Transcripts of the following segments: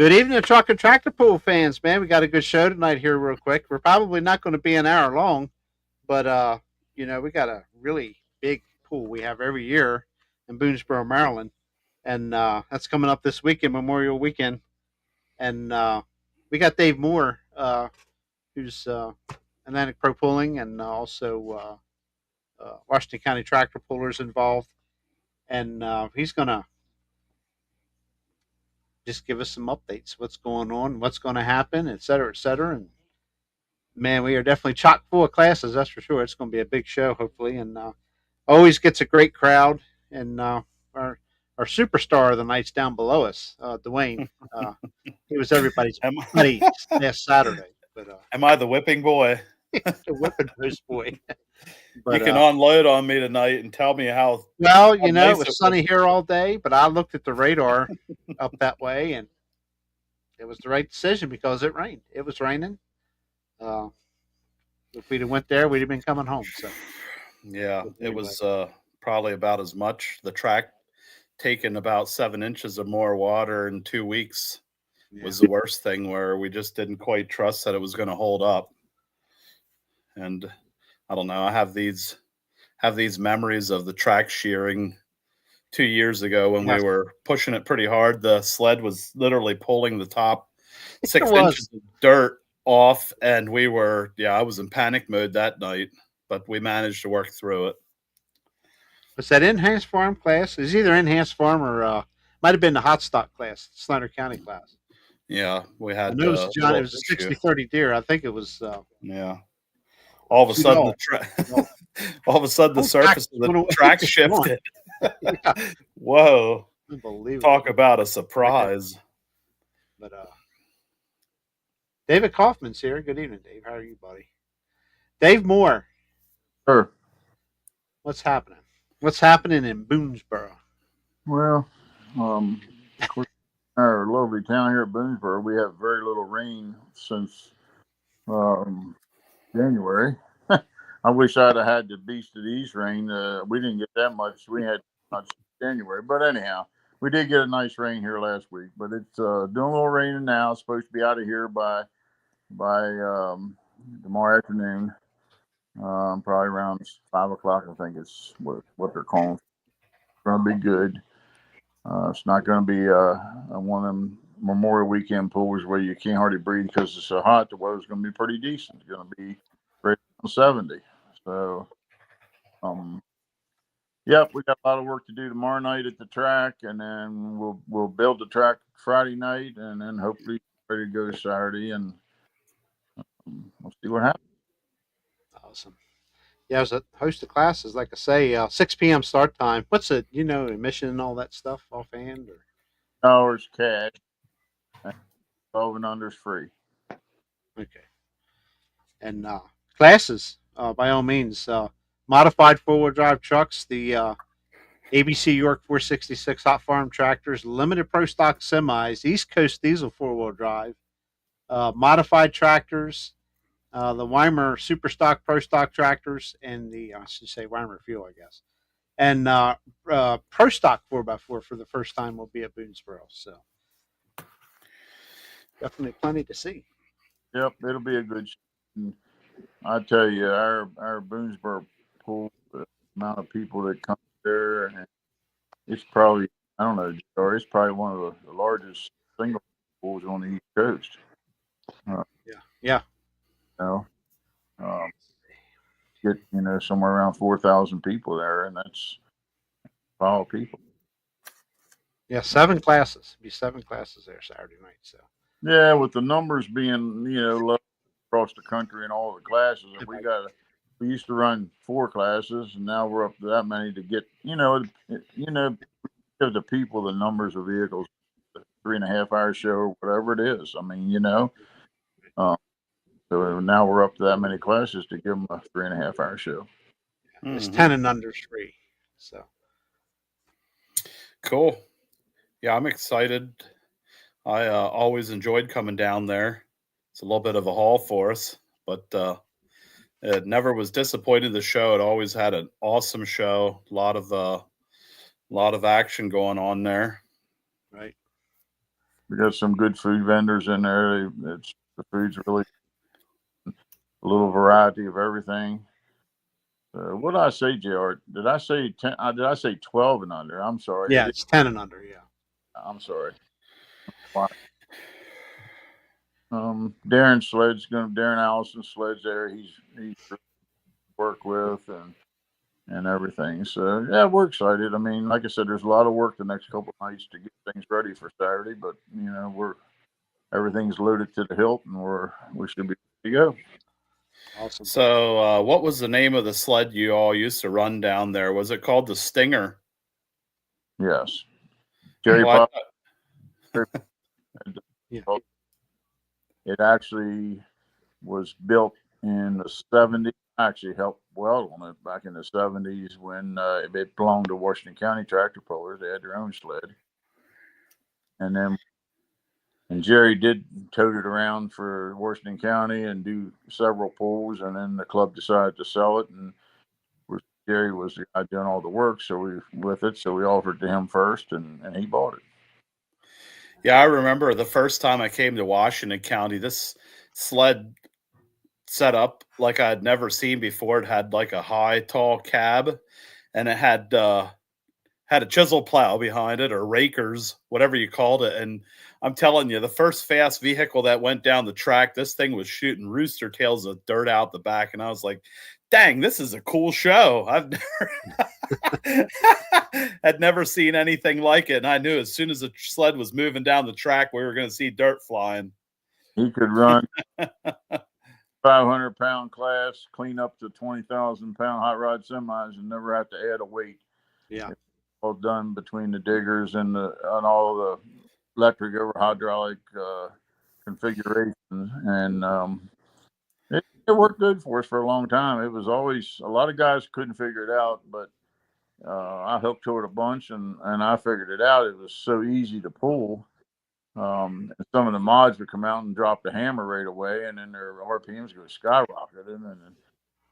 Good evening, truck and tractor pool fans, man. We got a good show tonight here, real quick. We're probably not going to be an hour long, but we got a really big pool we have every year in Boonsboro, Maryland, and that's coming up this weekend, Memorial Weekend, and we got Dave Moore, who's Atlantic Pro Pooling, and also Washington County Tractor Pullers involved, and he's going to just give us some updates, what's going on, what's going to happen, et cetera, et cetera, and man, we are definitely chock full of classes. That's for sure. It's going to be a big show, hopefully, and always gets a great crowd. And our our superstar of the night's down below us, Dwayne. Uh, he was everybody's Am, buddy last Saturday, but am I the whipping boy? the whipping post boy. You But can unload on me tonight and tell me well, how it nice was it was. sunny here all day, but I looked at the radar up that way, and it was the right decision because it rained. It was raining. Uh, if we'd have went there, we'd have been coming home. So, Yeah, but it anyway, was probably about as much. The track taking about 7 inches of more water in 2 weeks yeah. was the worst thing, where we just didn't quite trust that it was going to hold up. And I don't know. I have these memories of the track shearing 2 years ago when we Yes, were pushing it pretty hard. The sled was literally pulling the top it six was. inches of dirt off, and I was in panic mode that night, but we managed to work through it. Was that enhanced farm class? It was either enhanced farm or might have been the hot stock class, Snyder County class. Yeah, we I had know it was a John. It little was a issue. 60-30 deer. I think it was Yeah, all of a two sudden dollars. $2. all of a sudden the Whole track surface of the went away. track It's gone. shifted. Yeah, Whoa! unbelievable. Talk about a Right there. surprise. But David Kaufman's here. Good evening, Dave. How are you, buddy? Dave Moore. Sure. What's happening? What's happening in Boonsboro? Well, of course, our lovely town here at Boonsboro, we have very little rain since um, January. I wish I'd have had the beast of the east rain. We didn't get that much. We had much in January, but anyhow, we did get a nice rain here last week. But it's doing a little raining now. It's supposed to be out of here by tomorrow afternoon. Probably around 5 o'clock. I think it's what they're calling. It's going to be good. It's not going to be one of them Memorial Weekend pools where you can't hardly breathe because it's so hot. The weather's going to be pretty decent. It's going to be right around 70. So, um, yep, we got a lot of work to do tomorrow night at the track, and then we'll build the track Friday night, and then hopefully ready to go Saturday, and we'll see what happens. Awesome. Yeah, I was a host of classes, like I say, 6 p.m. start time. What's it? Admission and all that stuff offhand, or Hours cash, and 12 and under's free. okay? And classes, by all means, modified four-wheel drive trucks, the ABC York 466 hot farm tractors, limited pro stock semis, East Coast diesel four-wheel drive, modified tractors, the Weimer super stock pro stock tractors, and the I should say Weimer fuel, I guess, and pro stock 4x4 for the first time will be at Boonsboro. So definitely plenty to see. Yep, it'll be a good. And I tell you, our Boonsboro pool, the amount of people that come there, and it's probably, I don't know, or it's probably one of the largest single pools on the East Coast. Uh, Yeah, yeah, you know, um, get somewhere around 4,000 people there, and that's all people. yeah. 7 classes. Be 7 classes there Saturday night. So Yeah, with the numbers being low across the country and all the classes, and we used to run 4 classes, and now we're up to that many to get give the people the numbers of vehicles, 3.5 hour show or whatever it is. I mean, uh, so now we're up to that many classes to give them a 3.5 hour show. it's Hmm. 10 and under free. So Cool. Yeah, I'm excited. I always enjoyed coming down there. It's a little bit of a haul for us, but it never was disappointed in the show. It always had an awesome show. A lot of action going on there. right. We got some good food vendors in there. The food's really a little variety of everything. What did I say, JR? Did I say 10? Did I say 12 and under? I'm sorry. Yeah, it's 10 and under. Yeah. I'm sorry. Darren Allison Sled's there. He's work with and everything. So yeah, we're excited. I mean, like I said, there's a lot of work the next couple of nights to get things ready for Saturday, but everything's loaded to the hilt, and we should be ready to go. Awesome. So, what was the name of the sled you all used to run down there? Was it called the Stinger? Yes, Jerry Well, Pop. Yeah. It actually was built in the 70s. I actually helped weld on it back in the 70s when it belonged to Washington County Tractor Pullers. They had their own sled. And Jerry did tote it around for Washington County and do several pulls, and then the club decided to sell it, and Jerry was the guy doing all the work, so we offered it to him first, and he bought it. yeah, I remember the first time I came to Washington County, this sled set up like I'd never seen before. It had like a high, tall cab, and it had a chisel plow behind it, or rakers, whatever you called it. And I'm telling you, the first fast vehicle that went down the track, this thing was shooting rooster tails of dirt out the back, and I was like, dang, this is a cool show. I've never had never seen anything like it. And I knew as soon as the sled was moving down the track, we were going to see dirt flying. He could run 500-pound class, clean up to 20,000-pound hot rod semis, and never have to add a weight. Yeah. It's all done between the diggers and all the electric over hydraulic configurations, and it worked good for us for a long time. It was always, a lot of guys couldn't figure it out, but I helped to it a bunch, and I figured it out. It was so easy to pull. And some of the mods would come out and drop the hammer right away, and then their RPMs go skyrocketing,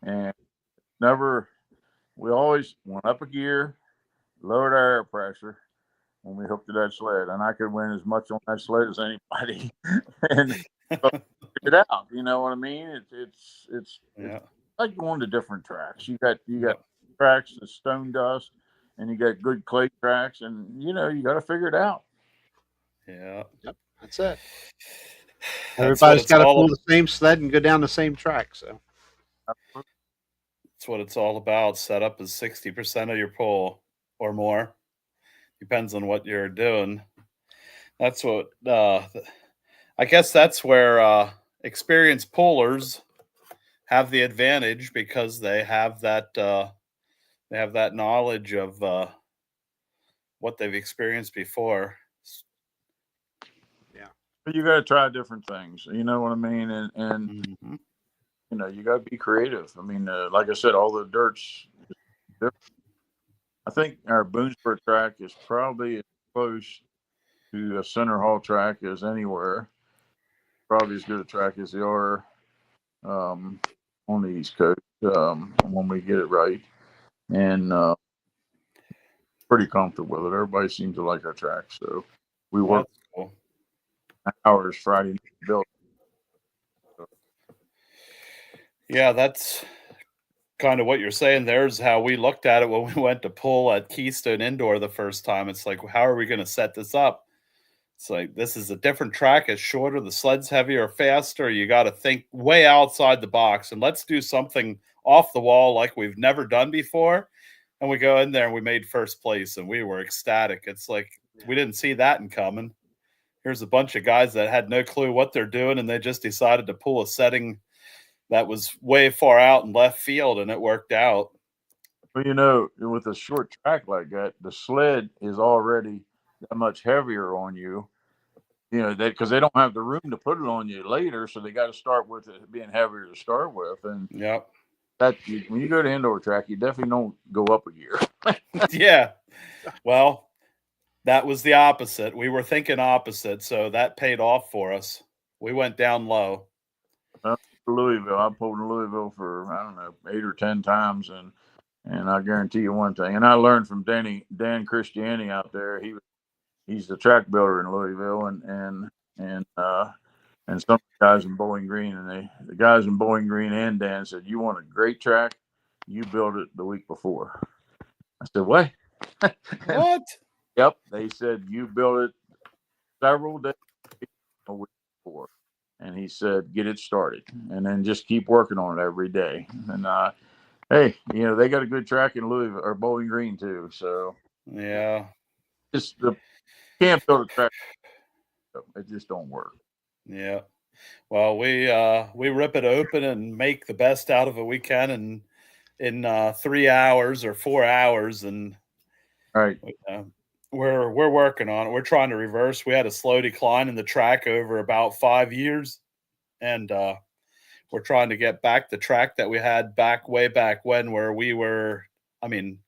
and we always went up a gear, lowered our air pressure when we hooked to that sled, and I could win as much on that sled as anybody, and figure it out. You know what I mean? It's like going to different tracks. You got tracks that's stone dust, and you got good clay tracks, and you got to figure it out. Yeah. Yep. That's it. Everybody's got to pull the same sled and go down the same track. So that's what it's all about. Setup is 60% of your pull or more. Depends on what you're doing. That's what I guess that's where experienced pullers have the advantage, because they have that knowledge of what they've experienced before. Yeah. But you got to try different things. You know what I mean? And you got to be creative. I mean, like I said, all the dirt's different. I think our Boonsboro track is probably as close to a center hall track as anywhere. Probably as good a track as they are on the East Coast when we get it right. And pretty comfortable with it. Everybody seems to like our track. So we work hours Friday night to build. Yeah, that's kind of what you're saying. There's how we looked at it when we went to pull at Keystone Indoor the first time. It's like, how are we going to set this up? It's like, this is a different track. It's shorter. The sled's heavier or faster. You got to think way outside the box, and let's do something off the wall like we've never done before. And we go in there and we made first place, and we were ecstatic. It's like, we didn't see that in coming. Here's a bunch of guys that had no clue what they're doing, and they just decided to pull a setting that was way far out in left field, and it worked out. Well, with a short track like that, the sled is already that much heavier on you. Because they don't have the room to put it on you later, so they got to start with it being heavier to start with. And when you go to indoor track, you definitely don't go up a gear. Yeah. Well, that was the opposite. We were thinking opposite, so that paid off for us. We went down low. Louisville, I pulled in Louisville for, I don't know, 8 or 10 times, and I guarantee you one thing. And I learned from Dan Christiani out there. he's the track builder in Louisville, and some guys in Bowling Green, and the guys in Bowling Green and Dan said, "You want a great track, you build it the week before." I said, "What?" What? Yep, they said you build it several days a week before, and he said, "Get it started, and then just keep working on it every day." And hey, they got a good track in Louisville or Bowling Green too, so Yeah. just the can't build a track. It just don't work. Yeah. Well, we rip it open and make the best out of it we can in 3 hours or 4 hours, and All right. uh, we're working on it. We're trying to reverse. We had a slow decline in the track over about 5 years, and we're trying to get back the track that we had way back when, where we were. I mean,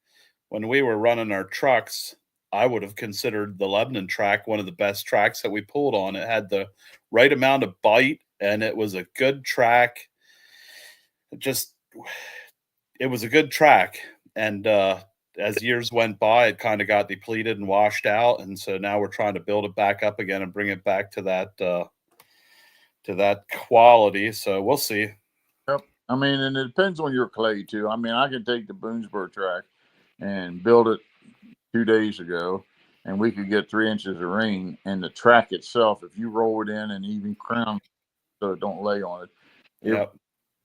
when we were running our trucks, I would have considered the Lebanon track one of the best tracks that we pulled on. It had the right amount of bite, and it was a good track. It was a good track. And as years went by, it kind of got depleted and washed out. And so now we're trying to build it back up again and bring it back to that quality. So we'll see. Yep. I mean, and it depends on your clay too. I mean, I can take the Boonsboro track and build it 2 days ago, and we could get 3 inches of rain, and the track itself, if you roll it in and even crown so it don't lay on it, Yep.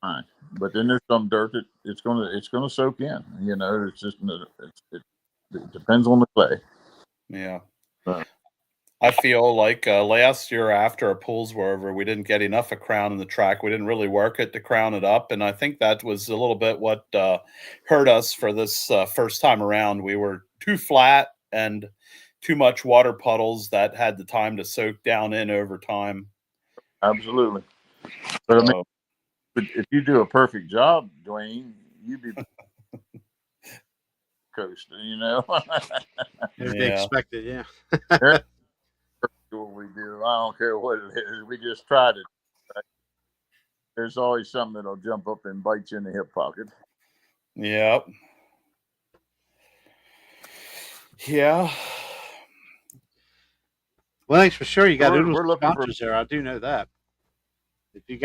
fine. But then there's some dirt that it's gonna soak in. It's just it depends on the clay. Yeah. Uh, I feel like last year after our pools were over, we didn't get enough of crown in the track. We didn't really work it to crown it up, and I think that was a little bit what hurt us for this first time around. We were too flat and too much water puddles that had the time to soak down in over time. Absolutely. But I mean, if you do a perfect job, Dwayne, you'd be coasting. They expect it, yeah. What we do, I don't care what it is. We just tried it. Right? There's always something that'll jump up and bite you in the hip pocket. Yep. Yeah. Well, thanks for sure. You got We're oodles of looking for- sponsors there. I do know that. If you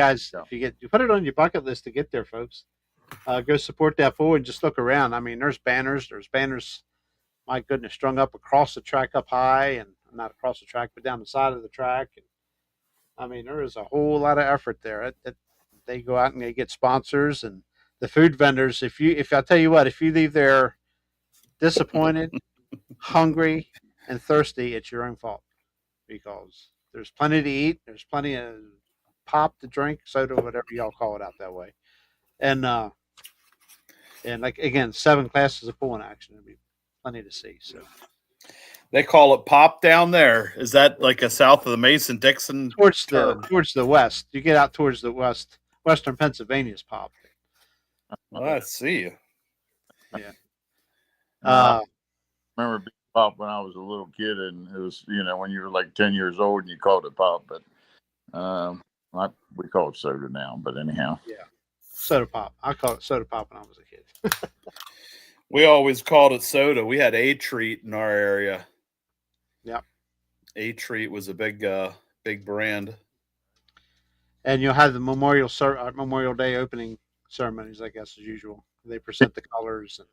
put it on your bucket list to get there, folks, go support that pool and just look around. I mean, there's banners. My goodness, strung up across the track up high, and not across the track, but down the side of the track. And I mean, there is a whole lot of effort there. They go out and they get sponsors and the food vendors. If I tell you what, if you leave there disappointed, hungry, and thirsty, it's your own fault, because there's plenty to eat. There's plenty of pop to drink, soda, whatever y'all call it out that way, and like again, 7 classes of pulling action. There'll be plenty to see. So They call it pop down there. Is that like a south of the Mason-Dixon towards term? the west, you get out towards the western Pennsylvania's pop. Let's see. Yeah. I remember being pop when I was a little kid, and it was when you were like 10 years old and you called it pop, but we call it soda now. But anyhow, yeah, soda pop. I called it soda pop when I was a kid. We always called it soda. We had A Treat in our area. Yeah. A Treat was a big brand. And you'll have the Memorial Day opening ceremonies, I guess, as usual. They present the colors and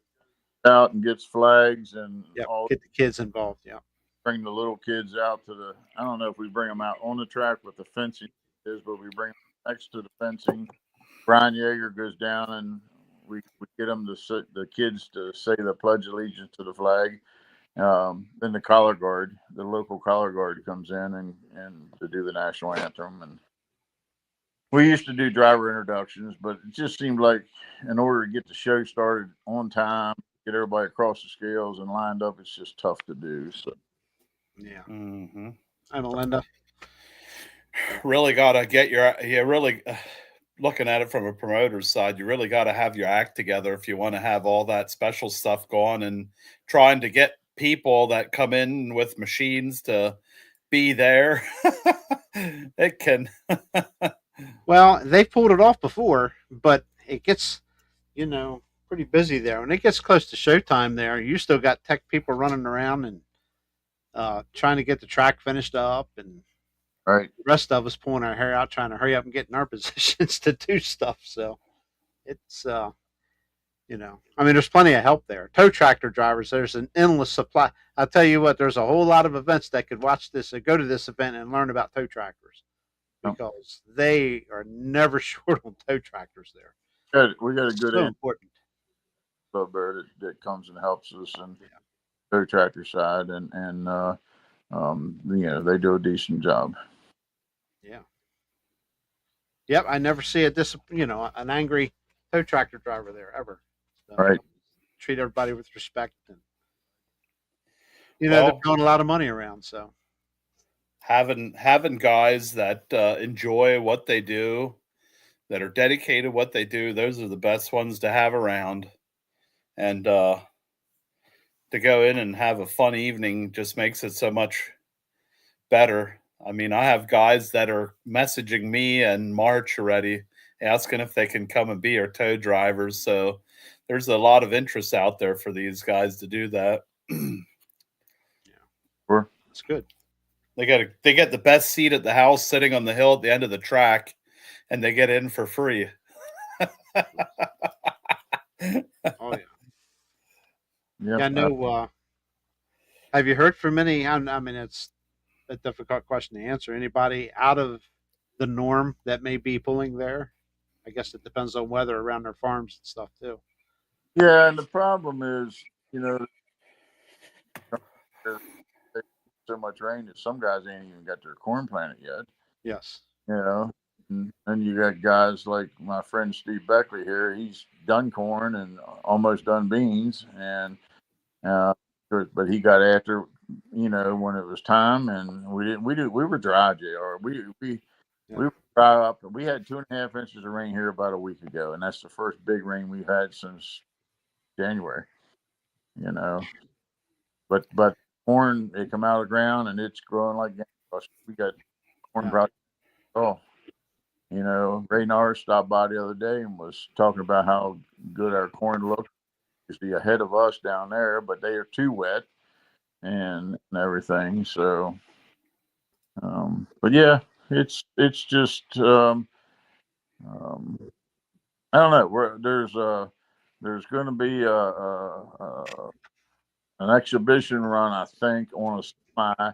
out and gets flags and get the kids involved. Yeah. Bring the little kids out to I don't know if we bring them out on the track with the fencing is, but we bring them next to the fencing. Brian Yeager goes down and we get them the kids to say the Pledge of Allegiance to the flag. Then the local color guard comes in and to do the national anthem. And we used to do driver introductions, but it just seemed like in order to get the show started on time, get everybody across the scales and lined up, it's just tough to do. So yeah. Mm-hmm. Hi, Melinda. Really got to looking at it from a promoter's side, you really got to have your act together if you want to have all that special stuff going, and trying to get people that come in with machines to be there. It can. Well, they've pulled it off before, but it gets, pretty busy there. When it gets close to showtime there, you still got tech people running around and trying to get the track finished up, and Right. the rest of us pulling our hair out trying to hurry up and get in our positions to do stuff. So it's I mean, there's plenty of help there. Tow tractor drivers, there's an endless supply. I'll tell you what, there's a whole lot of events that could watch this and go to this event and learn about tow tractors because they are never short on tow tractors there. We got a good So important. club there that comes and helps us and Yeah. tow tractor side, and they do a decent job. Yeah. Yep. I never see an angry tow tractor driver there ever. So, Right. treat everybody with respect, and they're Well, throwing a lot of money around. So having guys that enjoy what they do, that are dedicated what they do, those are the best ones to have around. And to go in and have a fun evening just makes it so much better. I mean, I have guys that are messaging me and March already asking if they can come and be our tow drivers. So there's a lot of interest out there for these guys to do that. Sure. that's good. They get the best seat at the house sitting on the hill at the end of the track, and they get in for free. Oh yeah. Yep. Yeah, I know. Have you heard from any? I mean, it's a difficult question to answer. Anybody out of the norm that may be pulling there? I guess it depends on weather around their farms and stuff too. Yeah, and the problem is, there's so much rain that some guys ain't even got their corn planted yet. Yes. And you got guys like my friend Steve Beckley here. He's done corn and almost done beans, and but he got after when it was time, and we were dry, Jr. We were dry up. We had 2.5 inches of rain here about a week ago, and that's the first big rain we've had since January. But corn, it come out of the ground and it's growing like gangbusters. We got corn project. Oh, Ray Norris stopped by the other day and was talking about how good our corn looked. Is the ahead of us down there, but they are too wet and everything. So, but yeah, it's just I don't know. There's going to be an exhibition run, I think, on a semi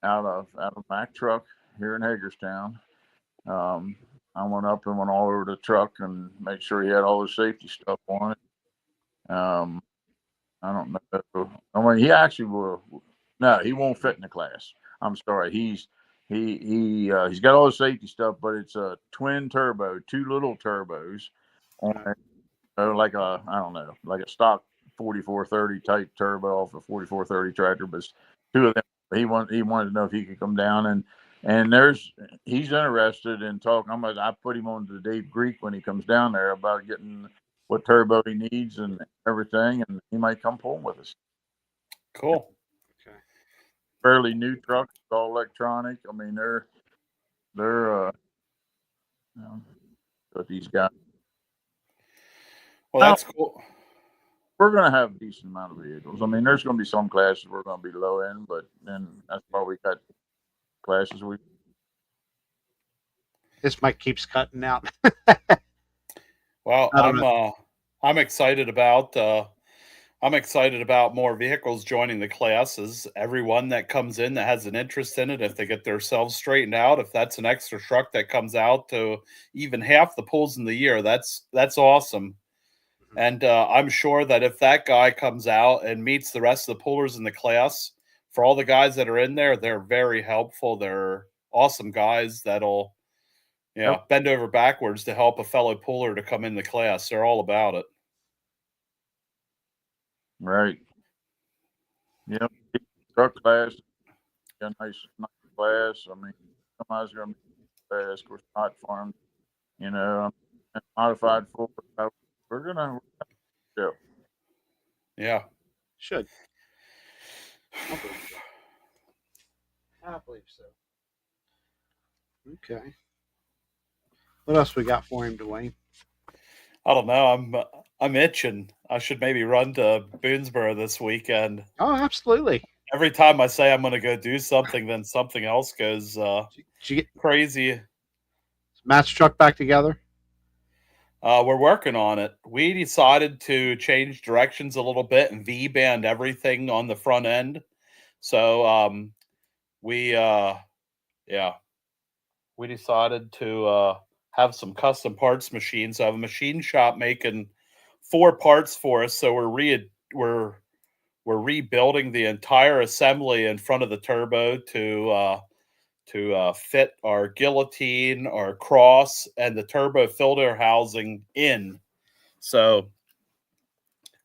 out of Mack truck here in Hagerstown. I went up and went all over the truck and made sure he had all the safety stuff on it. I don't know. I mean, he actually will. No, he won't fit in the class. I'm sorry. He's got all the safety stuff, but it's a twin turbo, two little turbos on it. Like a I don't know, like a stock 4430 type turbo off a 4430 tractor, but two of them. He wanted to know if he could come down and he's interested in talking. I put him on to Dave Greek when he comes down there about getting what turbo he needs and everything, and he might come pull with us. Cool. Okay. Fairly new truck, it's all electronic. I mean, they're but these guys. Well, that's cool. We're going to have a decent amount of vehicles. I mean, there's going to be some classes we're going to be low end, but then that's why we got classes we. This mic keeps cutting out. Well, I'm excited about more vehicles joining the classes. Everyone that comes in that has an interest in it, if they get themselves straightened out, if that's an extra truck that comes out to even half the pulls in the year, that's awesome. And I'm sure that if that guy comes out and meets the rest of the pullers in the class, for all the guys that are in there, they're very helpful. They're awesome guys that'll bend over backwards to help a fellow puller to come in the class. They're all about it. Right. Yep. Truck class, a nice class. I mean, somebody's going to be fast. Of course, not farm, modified full. We're going to go. Yeah. Should. I believe so. Okay. What else we got for him, Dwayne? I don't know. I'm itching. I should maybe run to Boonsboro this weekend. Oh, absolutely. every time I say I'm going to go do something, then something else goes Did you get crazy. Matt's truck back together? We're working on it. We decided to change directions a little bit and V-band everything on the front end. So we we decided to have some custom parts machines. I have a machine shop making 4 parts for us. So we're rebuilding the entire assembly in front of the turbo to fit our guillotine, our cross, and the turbo filter housing in. So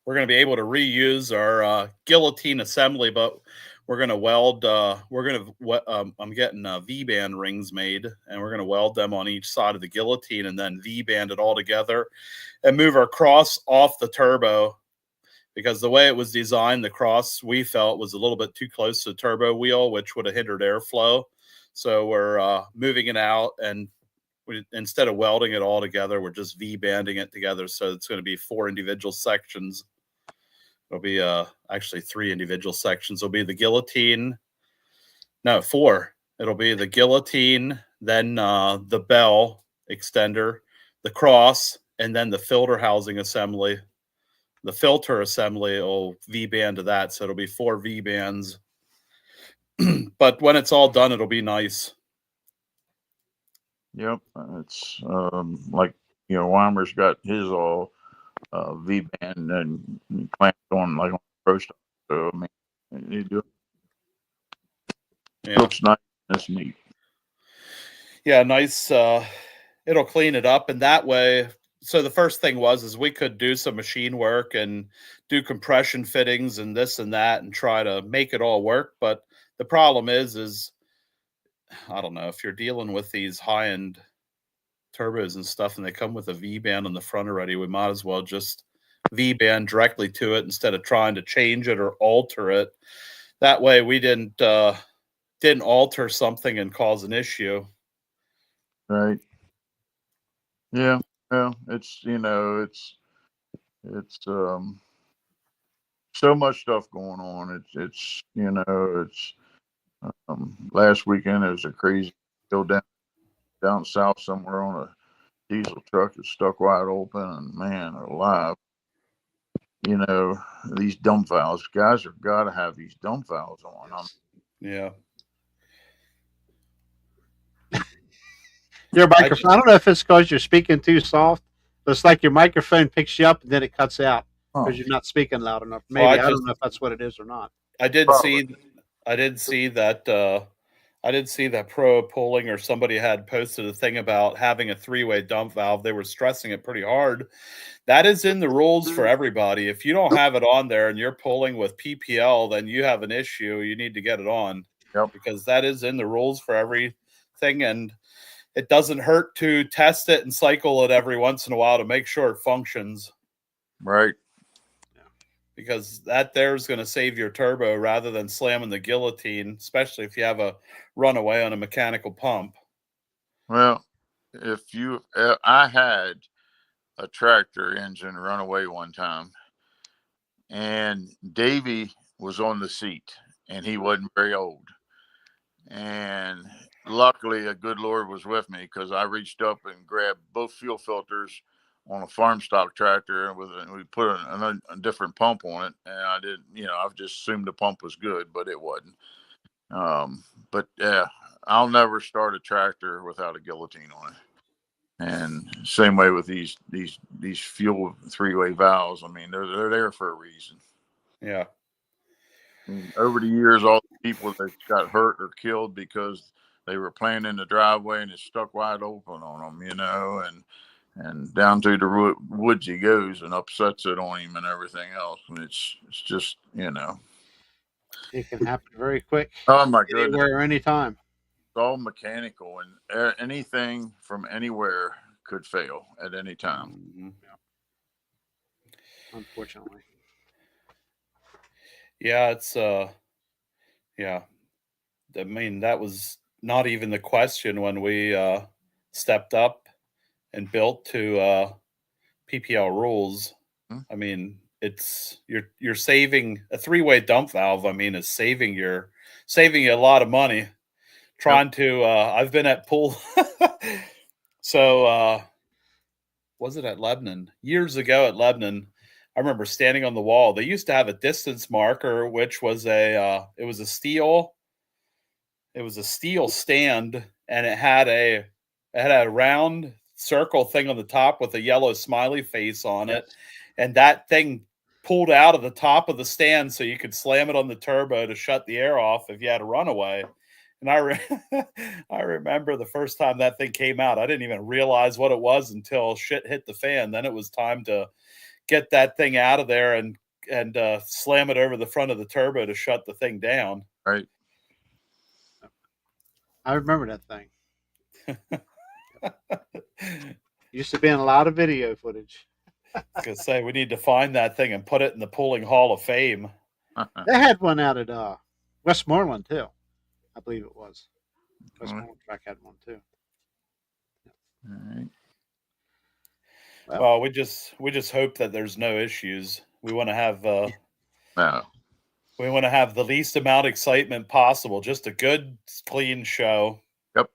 we're going to be able to reuse our guillotine assembly, but we're going to weld. I'm getting V-band rings made, and we're going to weld them on each side of the guillotine, and then V-band it all together, and move our cross off the turbo. Because the way it was designed, the cross we felt was a little bit too close to the turbo wheel, which would have hindered airflow. So we're moving it out, and instead of welding it all together, we're just V-banding it together. So it's going to be 4 individual sections. It'll be actually 3 individual sections. It'll be the guillotine. No, 4. It'll be the guillotine, then the bell extender, the cross, and then the filter housing assembly. The filter assembly will V-band to that, so it'll be 4 V-bands. But when it's all done, it'll be nice. Yep, it's like Weimer's got his all V-band and clamped on like on pro stuff. So I mean, you do it looks nice. That's neat. Yeah, nice. It'll clean it up, and that way. So the first thing is we could do some machine work and do compression fittings and this and that and try to make it all work. But the problem is I don't know, if you're dealing with these high-end turbos and stuff and they come with a V-band on the front already, we might as well just V-band directly to it instead of trying to change it or alter it. That way we didn't alter something and cause an issue. Right. Yeah. Well, it's it's so much stuff going on. It's last weekend there was a crazy deal down south somewhere on a diesel truck that stuck wide open, and man alive, these dump valves, guys have got to have these dump valves on. Yeah. Your microphone. I don't know if it's because you're speaking too soft, but it's like your microphone picks you up and then it cuts out because you're not speaking loud enough. Maybe Well, I don't know if that's what it is or not. I did Probably. see that I did see that Pro Pulling or somebody had posted a thing about having a 3-way dump valve. They were stressing it pretty hard. That is in the rules for everybody. If you don't have it on there and you're pulling with PPL, then you have an issue. You need to get it on. Yep. Because that is in the rules for everything, and it doesn't hurt to test it and cycle it every once in a while to make sure it functions. Right. Because that there is going to save your turbo rather than slamming the guillotine, especially if you have a runaway on a mechanical pump. Well, I had a tractor engine run away one time, and Davey was on the seat, and he wasn't very old. And luckily, a good Lord was with me, because I reached up and grabbed both fuel filters on a farm stock tractor, and we put a different pump on it. And I did, I've just assumed the pump was good, but it wasn't. But yeah, I'll never start a tractor without a guillotine on it. And same way with these fuel 3-way valves. I mean, they're there for a reason. Yeah. I mean, over the years, all the people that got hurt or killed because they were playing in the driveway and it stuck wide open on them, and down through the woods he goes and upsets it on him and everything else. And it's just, It can happen very quick. Oh my goodness. Anywhere, anytime. It's all mechanical, and anything from anywhere could fail at any time. Mm-hmm. Unfortunately. Yeah, it's yeah. I mean, that was not even the question when we stepped up and built to PPL rules. I mean, it's you're saving a three-way dump valve. I mean, is saving you a lot of money. Trying to I've been at pool so was it at Lebanon? Years ago at Lebanon, I remember standing on the wall. They used to have a distance marker, which was it was a steel stand, and it had a round circle thing on the top with a yellow smiley face on it, and that thing pulled out of the top of the stand so you could slam it on the turbo to shut the air off if you had a runaway. And I remember the first time that thing came out, I didn't even realize what it was until shit hit the fan. Then it was time to get that thing out of there and slam it over the front of the turbo to shut the thing down. Right. I remember that thing. Used to be in a lot of video footage. I was gonna say we need to find that thing and put it in the Pulling Hall of Fame. They had one out at Westmoreland too. I believe it was. Westmoreland track had one too. All right. Well, we just hope that there's no issues. We want to have No. we want to have the least amount of excitement possible. Just a good, clean show. Yep.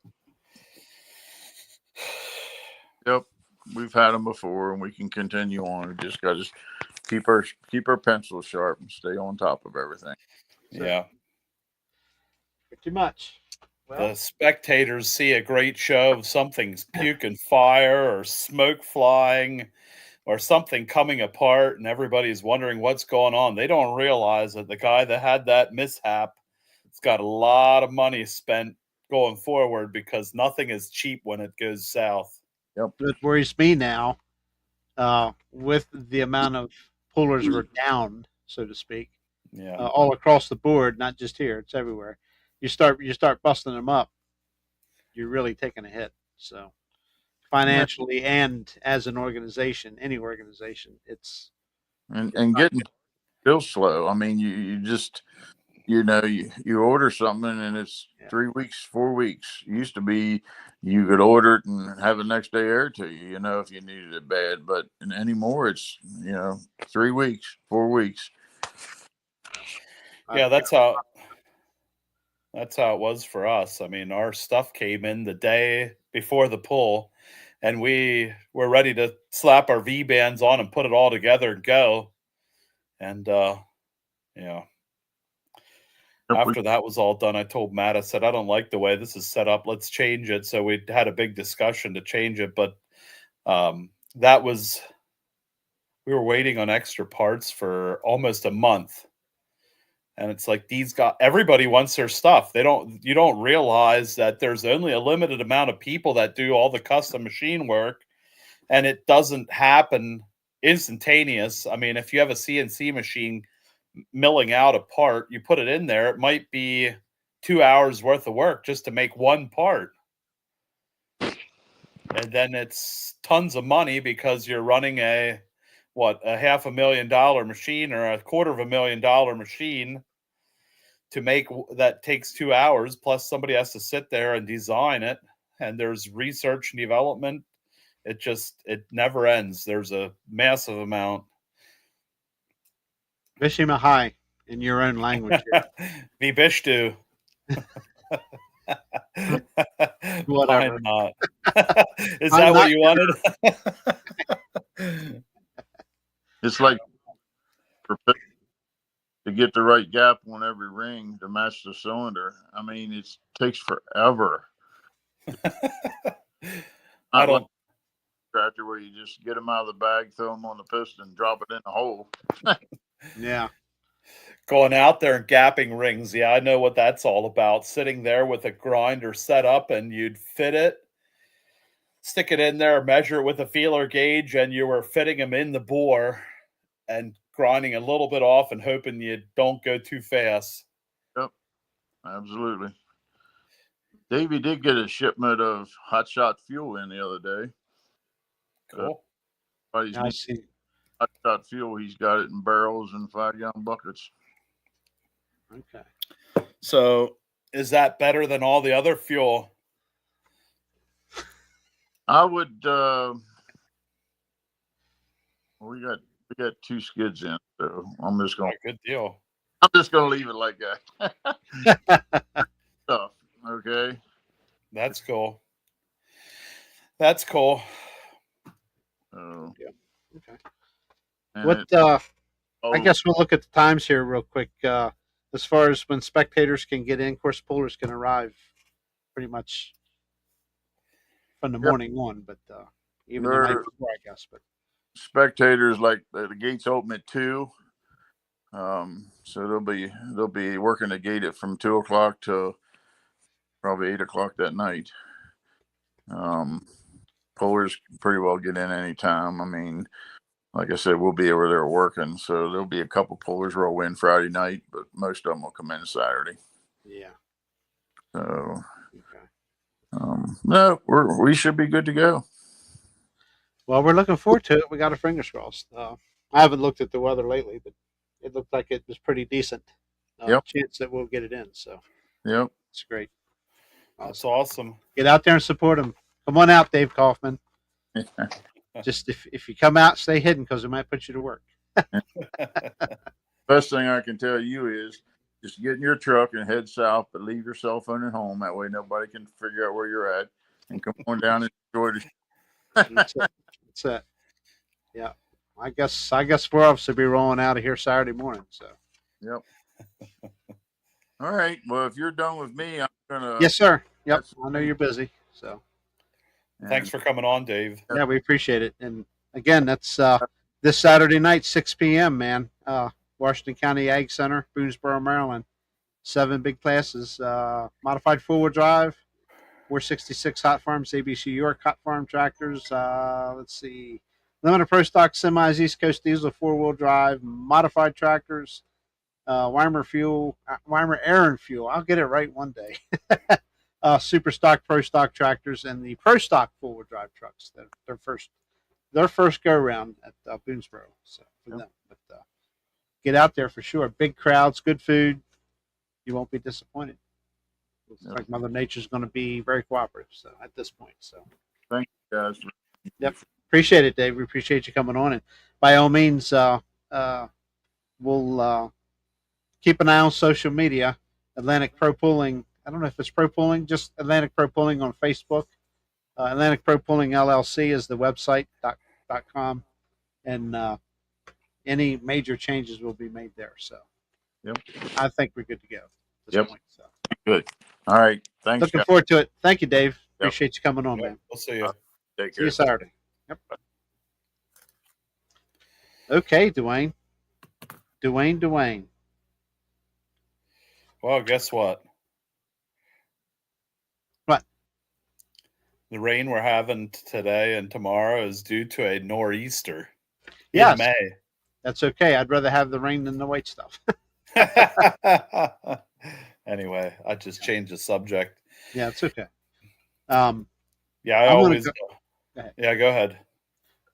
Yep. We've had them before, and we can continue on. We just got to keep our pencils sharp and stay on top of everything. So, Yeah. too much. Well, The spectators see a great show of something's puking fire or smoke flying or something coming apart, and everybody's wondering what's going on. They don't realize that the guy that had that mishap has got a lot of money spent going forward, because nothing is cheap when it goes south. Yep. what worries me now, with the amount of pullers were down, so to speak, Yeah. all across the board, not just here, it's everywhere. You start busting them up, you're really taking a hit. So financially and as an organization, any organization, it's And getting still slow. I mean, you just you order something and it's 3 weeks, 4 weeks. It used to be you could order it and have it next day air to you, if you needed it bad. But anymore, it's 3 weeks, 4 weeks. Yeah, that's how it was for us. I mean, our stuff came in the day before the pull, and we were ready to slap our V bands on and put it all together and go. And after that was all done, I told Matt, I said, I don't like the way this is set up. Let's change it. So we had a big discussion to change it. But we were waiting on extra parts for almost a month. And it's like, everybody wants their stuff. You don't realize that there's only a limited amount of people that do all the custom machine work, and it doesn't happen instantaneous. I mean, if you have a CNC machine milling out a part, you put it in there, it might be 2 hours worth of work just to make one part. And then it's tons of money because you're running a $500,000 machine or $250,000 machine to make that takes 2 hours, plus somebody has to sit there and design it, and there's research and development. It never ends. There's a massive amount. Vishima High in your own language. Vibishtu. Whatever. Fine, not. Is that what you wanted? It's like to get the right gap on every ring to match the cylinder. I mean, it takes forever. I don't. Like tractor where you just get them out of the bag, throw them on the piston, drop it in the hole. Yeah. Going out there and gapping rings. Yeah, I know what that's all about. Sitting there with a grinder set up, and you'd fit it, stick it in there, measure it with a feeler gauge, and you were fitting them in the bore and grinding a little bit off and hoping you don't go too fast. Yep, absolutely. Davey did get a shipment of hot shot fuel in the other day. Cool. I see. Hot shot fuel, he's got it in barrels and 5-gallon buckets. Okay. So is that better than all the other fuel? I would, we We got 2 skids in, so I'm just Oh, gonna good deal. leave it like that. Stuff. Okay. That's cool. That's cool. So, Okay. and What? I oh, guess we'll look at the times here real quick. As far as when spectators can get in, of course, pullers can arrive pretty much from the yep, morning on, but even the night they're before, I guess. But spectators like the gates open at 2. So they'll be working the gate at from 2 o'clock to probably 8 o'clock that night. Pullers pretty well get in any time. I mean, like I said, we'll be over there working, so there'll be a couple pullers roll in Friday night, but most of them will come in Saturday. yeah. So, Okay. no, we should be good to go. Well, we're looking forward to it. We got our fingers crossed. I haven't looked at the weather lately, but it looked like it was pretty decent. Yep, Chance that we'll get it in, so yep. it's great. That's Awesome. awesome. Get out there and support them. Come on out, Dave Kaufman. Just if you come out, stay hidden because it might put you to work. Best thing I can tell you is just get in your truck and head south, but leave your cell phone at home. That way nobody can figure out where you're at, and come on down and enjoy the That's it. That's it. Yeah. I guess we'll obviously be rolling out of here Saturday morning. So Yep. All right. Well, if you're done with me, I'm gonna. yes, sir. Yep. That's I know you're busy. So Thanks for coming on, Dave. yeah, we appreciate it. And again, that's this Saturday night, 6 p.m. Man, Washington County Ag Center, Boonsboro, Maryland. 7 big classes: modified four-wheel drive, 466 Hot Farms, ABC York Hot Farm tractors. Let's see, limited pro stock semis, East Coast diesel 4-wheel drive, modified tractors, Weimer Air and Fuel. I'll get it right one day. Super stock, pro stock tractors, and the pro stock 4-wheel drive trucks. Their first go around at Boonsboro. So for them, but get out there for sure. Big crowds, good food. You won't be disappointed. Looks like Mother Nature's going to be very cooperative. So at this point, so Thank you guys. yep, appreciate it, Dave. We appreciate you coming on, and by all means, we'll keep an eye on social media. Atlantic Pro Pulling. I don't know if it's Pro Pulling, just Atlantic Pro Pulling on Facebook. Atlantic Pro Pulling LLC is the website .com, and any major changes will be made there. So, Yep. I think we're good to go at this Yep. point. So, Good. All right. Thanks, looking guys. forward to it. Thank you, Dave. Appreciate you coming on, man. We'll see you. Take See care. you Saturday. Yep. Okay, Dwayne. Well, guess what? What? The rain we're having today and tomorrow is due to a nor'easter Yes. in May. That's okay. I'd rather have the rain than the white stuff. Anyway, I just changed the subject. Yeah, it's okay. Yeah, I I'm gonna always. go ahead. Yeah, go ahead.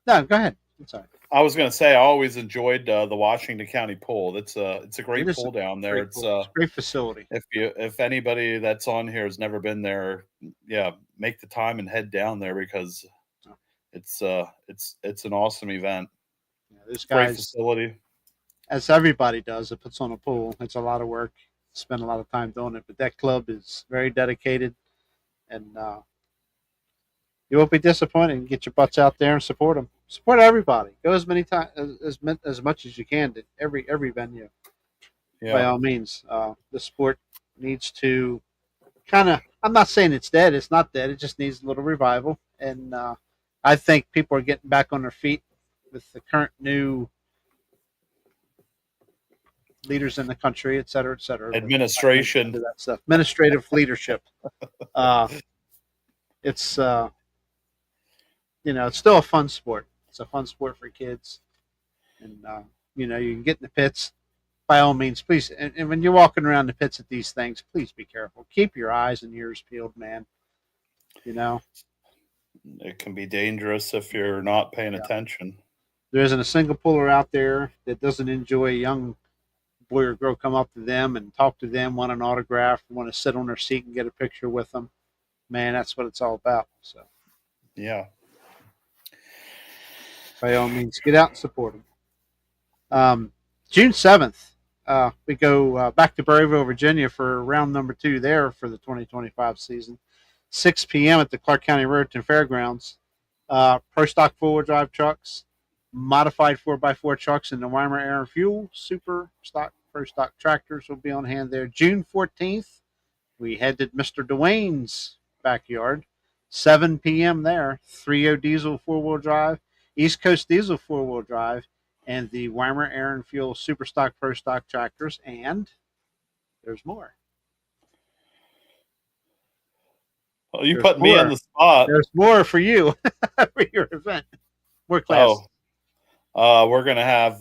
No, go ahead. I'm sorry. I was going to say I always enjoyed the Washington County pool. It's a great It is pool down there. Great It's pool. It's a great facility. if anybody that's on here has never been there, yeah, make the time and head down there because it's an awesome event. Yeah, those Great guys, facility. as everybody does, that puts on a pool. It's a lot of work. Spend a lot of time doing it, but that club is very dedicated, and you won't be disappointed. Get your butts out there and support them. Support everybody. Go as many times as much as you can to every venue. Yeah. By all means, the sport needs to kind of. I'm not saying it's dead. It's not dead. It just needs a little revival, and I think people are getting back on their feet with the current new leaders in the country, et cetera, et cetera. Administration. That stuff. Administrative leadership. It's it's still a fun sport. It's a fun sport for kids, and you can get in the pits. By all means, please. And when you're walking around the pits at these things, please be careful. Keep your eyes and ears peeled, man. It can be dangerous if you're not paying attention. There isn't a single puller out there that doesn't enjoy a young boy or girl come up to them and talk to them, want an autograph, want to sit on their seat and get a picture with them. Man, that's what it's all about. So, yeah. by all means, get out and support them. June 7th, we go back to Berryville, Virginia for round number 2 there for the 2025 season. 6 p.m. at the Clark County Roadton Fairgrounds. Pro stock four-wheel drive trucks, modified 4x4 trucks, and the Weimer Air and Fuel super stock pro stock tractors will be on hand there. June 14th, we headed Mr. Dwayne's backyard. 7 p.m. there. 3.0 diesel four-wheel drive, East Coast diesel four-wheel drive, and the Weimer Air and Fuel super stock pro stock tractors. And there's more. Well, you There's put me more. on the spot. There's more for you for your event. More classes. We're gonna have.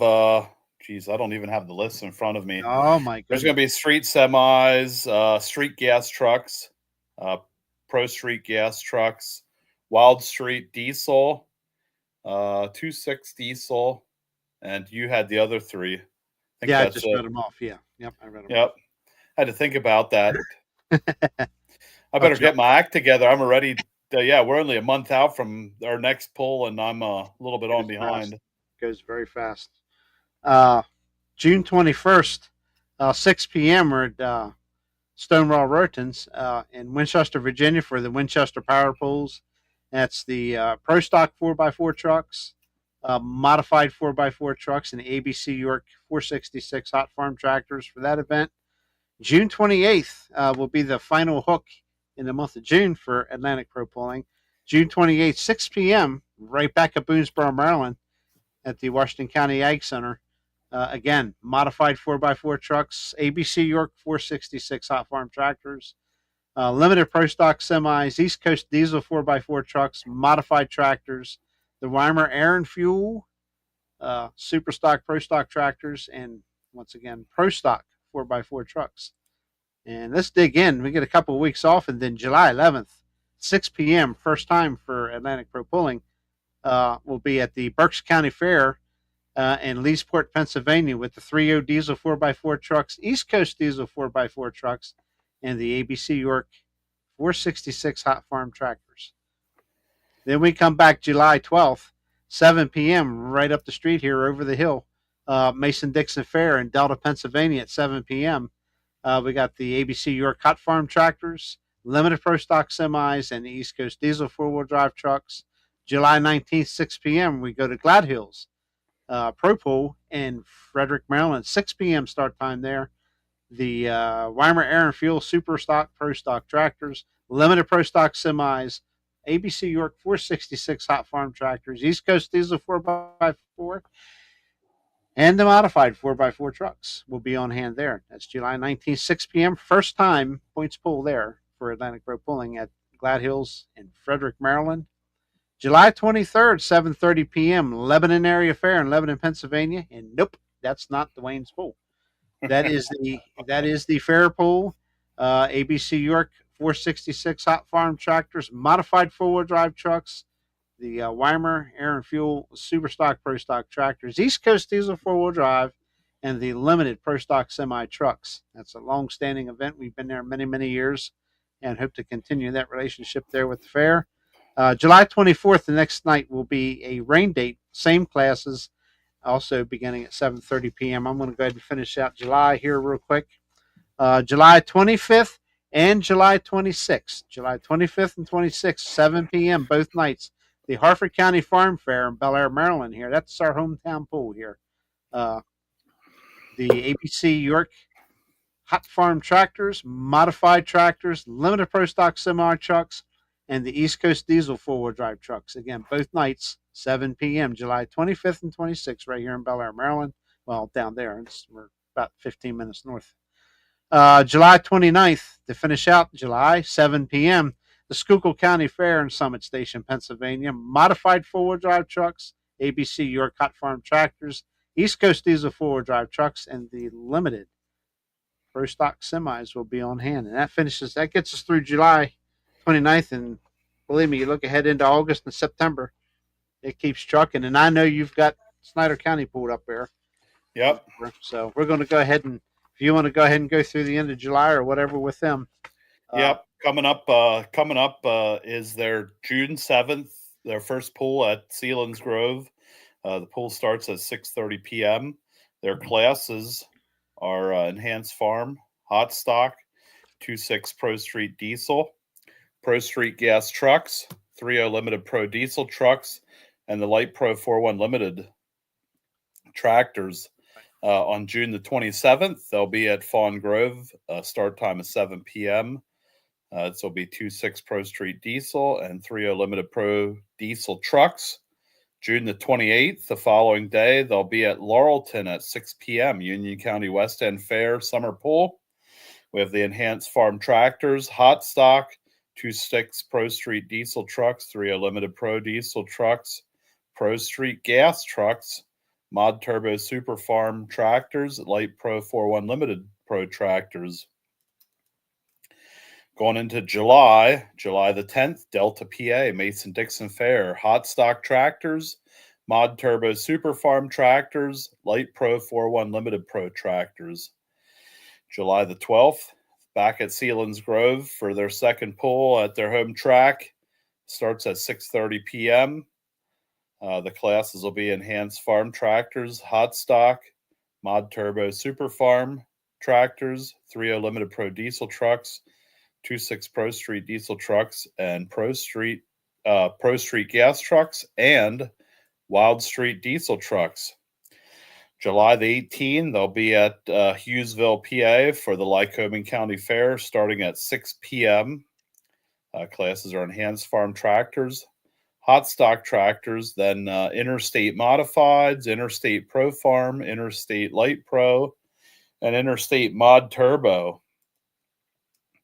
Geez, I don't even have the list in front of me. Oh my There's goodness. going to be street semis, street gas trucks, pro street gas trucks, wild street diesel, 2.6 diesel, and you had the other three. I think Yeah, I that's just it. read them off. Yeah. Yep, I read them Yep. Had to think about that. off. I better Joe. get my act together. I'm already. Yeah, we're only a month out from our next pull, and I'm a little bit on Goes behind. fast. Goes very fast. June 21st, 6 p.m. We're at Stonewall Rotons in Winchester, Virginia for the Winchester Power Pools. That's the Pro Stock 4x4 trucks, modified 4x4 trucks, and ABC York 466 hot farm tractors for that event. June 28th will be the final hook in the month of June for Atlantic Pro Pulling. June 28th, 6 p.m., right back at Boonsboro, Maryland at the Washington County Ag Center. Again, modified 4x4 trucks, ABC York 466 hot farm tractors, limited pro stock semis, East Coast diesel 4x4 trucks, modified tractors, the Weimer Air and Fuel, super stock pro stock tractors, and once again, pro stock 4x4 trucks. And let's dig in. We get a couple of weeks off, and then July 11th, 6 p.m., first time for Atlantic Pro Pulling, will be at the Berks County Fair in Leesport, Pennsylvania, with the 3.0 diesel 4x4 trucks, East Coast diesel 4x4 trucks, and the ABC York 466 hot farm tractors. Then we come back July 12th, 7 p.m., right up the street here over the hill, Mason-Dixon Fair in Delta, Pennsylvania at 7 p.m. We got the ABC York hot farm tractors, limited pro stock semis, and the East Coast diesel four-wheel drive trucks. July 19th, 6 p.m., we go to Glad Hills Pro Pool in Frederick, Maryland. 6 p.m. start time there. The Weimer Air and Fuel Super Stock Pro Stock tractors, limited pro stock semis, ABC York 466 hot farm tractors, East Coast diesel 4x4, and the modified 4x4 trucks will be on hand there. That's July 19th, 6 p.m. First time points pull there for Atlantic Pro Pulling at Glad Hills in Frederick, Maryland. July 23rd, 7:30 p.m., Lebanon Area Fair in Lebanon, Pennsylvania. And nope, that's not Dwayne's pool. That is the fair pool. ABC York 466 hot farm tractors, modified four-wheel drive trucks, the Weimer Air and Fuel Super Stock Pro Stock tractors, East Coast diesel four-wheel drive, and the limited Pro Stock semi trucks. That's a long-standing event. We've been there many, many years and hope to continue that relationship there with the fair. July 24th, the next night, will be a rain date, same classes, also beginning at 7:30 p.m. I'm going to go ahead and finish out July here real quick. July 25th and July 26th. July 25th and 26th, 7 p.m. both nights. The Harford County Farm Fair in Bel Air, Maryland here. That's our hometown pool here. The ABC York hot farm tractors, modified tractors, limited pro stock semi trucks, and the East Coast diesel four-wheel drive trucks. Again, both nights, 7 p.m., July 25th and 26th, right here in Bel Air, Maryland. Well, down there. We're about 15 minutes north. July 29th, to finish out July, 7 p.m., the Schuylkill County Fair in Summit Station, Pennsylvania. Modified four-wheel drive trucks, ABC York hot farm tractors, East Coast diesel four-wheel drive trucks, and the limited pro stock semis will be on hand. And that gets us through July 29th. And believe me, you look ahead into August and September, it keeps trucking. And I know you've got Snyder County pulled up there. Yep. So we're going to go ahead and, if you want to go ahead and go through the end of July or whatever with them. Yep. Coming up is their June 7th, their first pool at Sealands Grove. The pool starts at 6:30 p.m. Their classes are Enhanced Farm, Hot Stock, 2.6 Pro Street Diesel, Pro Street Gas Trucks, 3.0 Limited Pro Diesel Trucks, and the Light Pro 4.1 Limited Tractors. On June the 27th, they'll be at Fawn Grove. Start time is 7 p.m. This will be 2.6 Pro Street Diesel and 3.0 Limited Pro Diesel Trucks. June the 28th, the following day, they'll be at Laurelton at 6 p.m. Union County West End Fair Summer Pool. We have the Enhanced Farm Tractors, Hot Stock, 2.6 Pro Street Diesel Trucks, 3.0 Limited Pro Diesel Trucks, Pro Street Gas Trucks, Mod Turbo Super Farm Tractors, Light Pro 4.1 Limited Pro Tractors. Going into July the 10th, Delta, PA, Mason-Dixon Fair, Hot Stock Tractors, Mod Turbo Super Farm Tractors, Light Pro 4.1 Limited Pro Tractors. July the 12th, back at Sealands Grove for their second pull at their home track. Starts at 6:30 p.m. The classes will be Enhanced Farm Tractors, Hot Stock, Mod Turbo Super Farm Tractors, 3.0 Limited Pro Diesel Trucks, 2.6 Pro Street Diesel Trucks, and Pro Street Gas Trucks, and Wild Street Diesel Trucks. July the 18th, they'll be at Hughesville, PA for the Lycoming County Fair starting at 6 p.m. Classes are Enhanced Farm Tractors, Hot Stock Tractors, then Interstate Modifieds, Interstate Pro Farm, Interstate Light Pro, and Interstate Mod Turbo.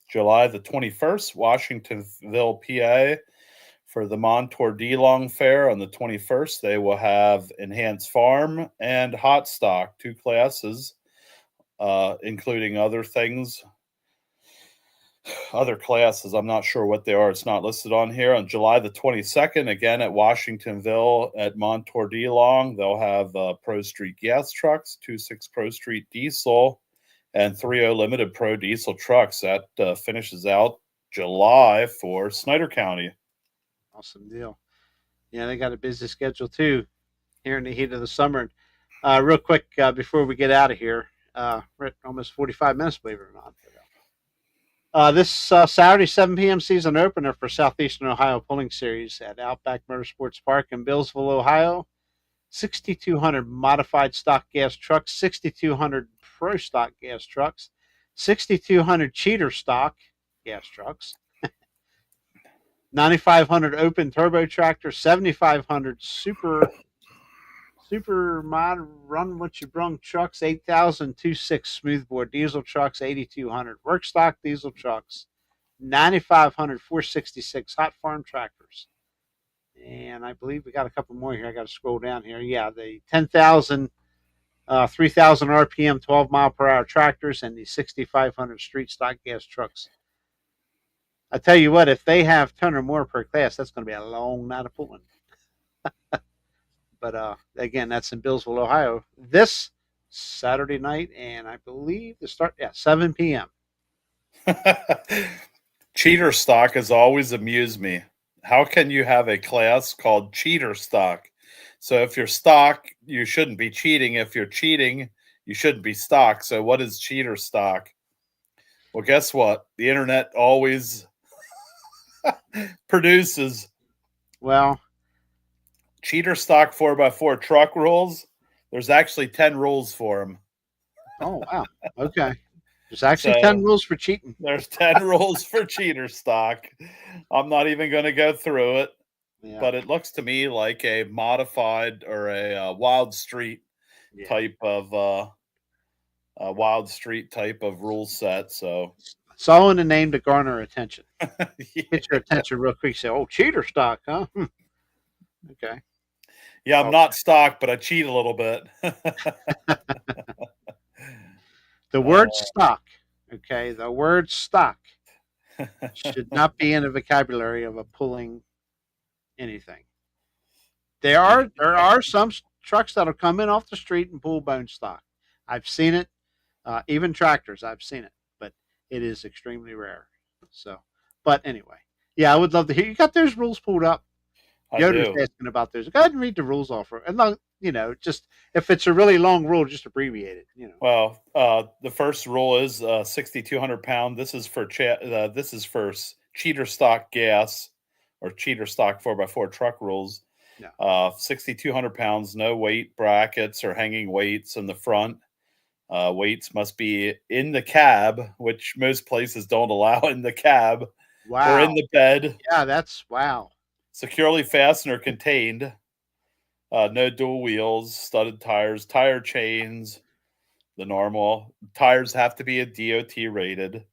July the 21st, Washingtonville, PA for the Montour D-Long Fair on the 21st. They will have Enhanced Farm and Hot Stock, two classes, including other things. Other classes, I'm not sure what they are. It's not listed on here. On July the 22nd, again at Washingtonville at Montour D-Long, they'll have Pro Street Gas Trucks, 2.6 Pro Street Diesel, and 3.0 Limited Pro Diesel Trucks. That finishes out July for Snyder County. Awesome deal. Yeah, they got a busy schedule too here in the heat of the summer. Real quick, before we get out of here, we're at almost 45 minutes, believe it or not. This Saturday, 7 p.m. season opener for Southeastern Ohio Pulling Series at Outback Motorsports Park in Billsville, Ohio. 6,200 modified stock gas trucks, 6,200 pro stock gas trucks, 6,200 cheater stock gas trucks, 9,500 open turbo tractors, 7,500 super mod run what you brung trucks, 8,000 2.6 smoothbore diesel trucks, 8,200 work stock diesel trucks, 9,500 466 hot farm tractors. And I believe we got a couple more here. I got to scroll down here. Yeah, the 10,000 3,000 RPM 12 mile per hour tractors and the 6,500 street stock gas trucks. I tell you what, if they have 10 or more per class, that's going to be a long night of pulling. But again, that's in Billsville, Ohio, this Saturday night, and I believe the start, 7 p.m. Cheater stock has always amused me. How can you have a class called cheater stock? So if you're stock, you shouldn't be cheating. If you're cheating, you shouldn't be stock. So what is cheater stock? Well, guess what? The internet always produces. Well, cheater stock 4x4 truck rules. There's actually 10 rules for them. Oh, wow. Okay. There's actually 10 rules for cheating. There's 10 rules for cheater stock. I'm not even going to go through it, but it looks to me like a modified or a Wild Street type of rule set. So it's all in the name to garner attention. Get your attention real quick. Say, oh, cheater stock, huh? Okay. Yeah, I'm not stock, but I cheat a little bit. The word stock, okay, the word stock should not be in the vocabulary of a pulling anything. There are some trucks that'll come in off the street and pull bone stock. I've seen it. Even tractors, I've seen it, but it is extremely rare. So, but anyway, yeah, I would love to hear. You got those rules pulled up? Yoda's asking about those. Go ahead and read the rules off. And just if it's a really long rule, just abbreviate it. Well, the first rule is 6,200 pound. This is for cheater stock gas or cheater stock 4x4 truck rules. Yeah. 6,200 pounds, no weight brackets or hanging weights in the front. Weights must be in the cab, which most places don't allow in the cab or in Wow. the bed. Yeah, that's wow. Securely fastened or contained. No dual wheels, studded tires, tire chains. The normal tires have to be a DOT rated.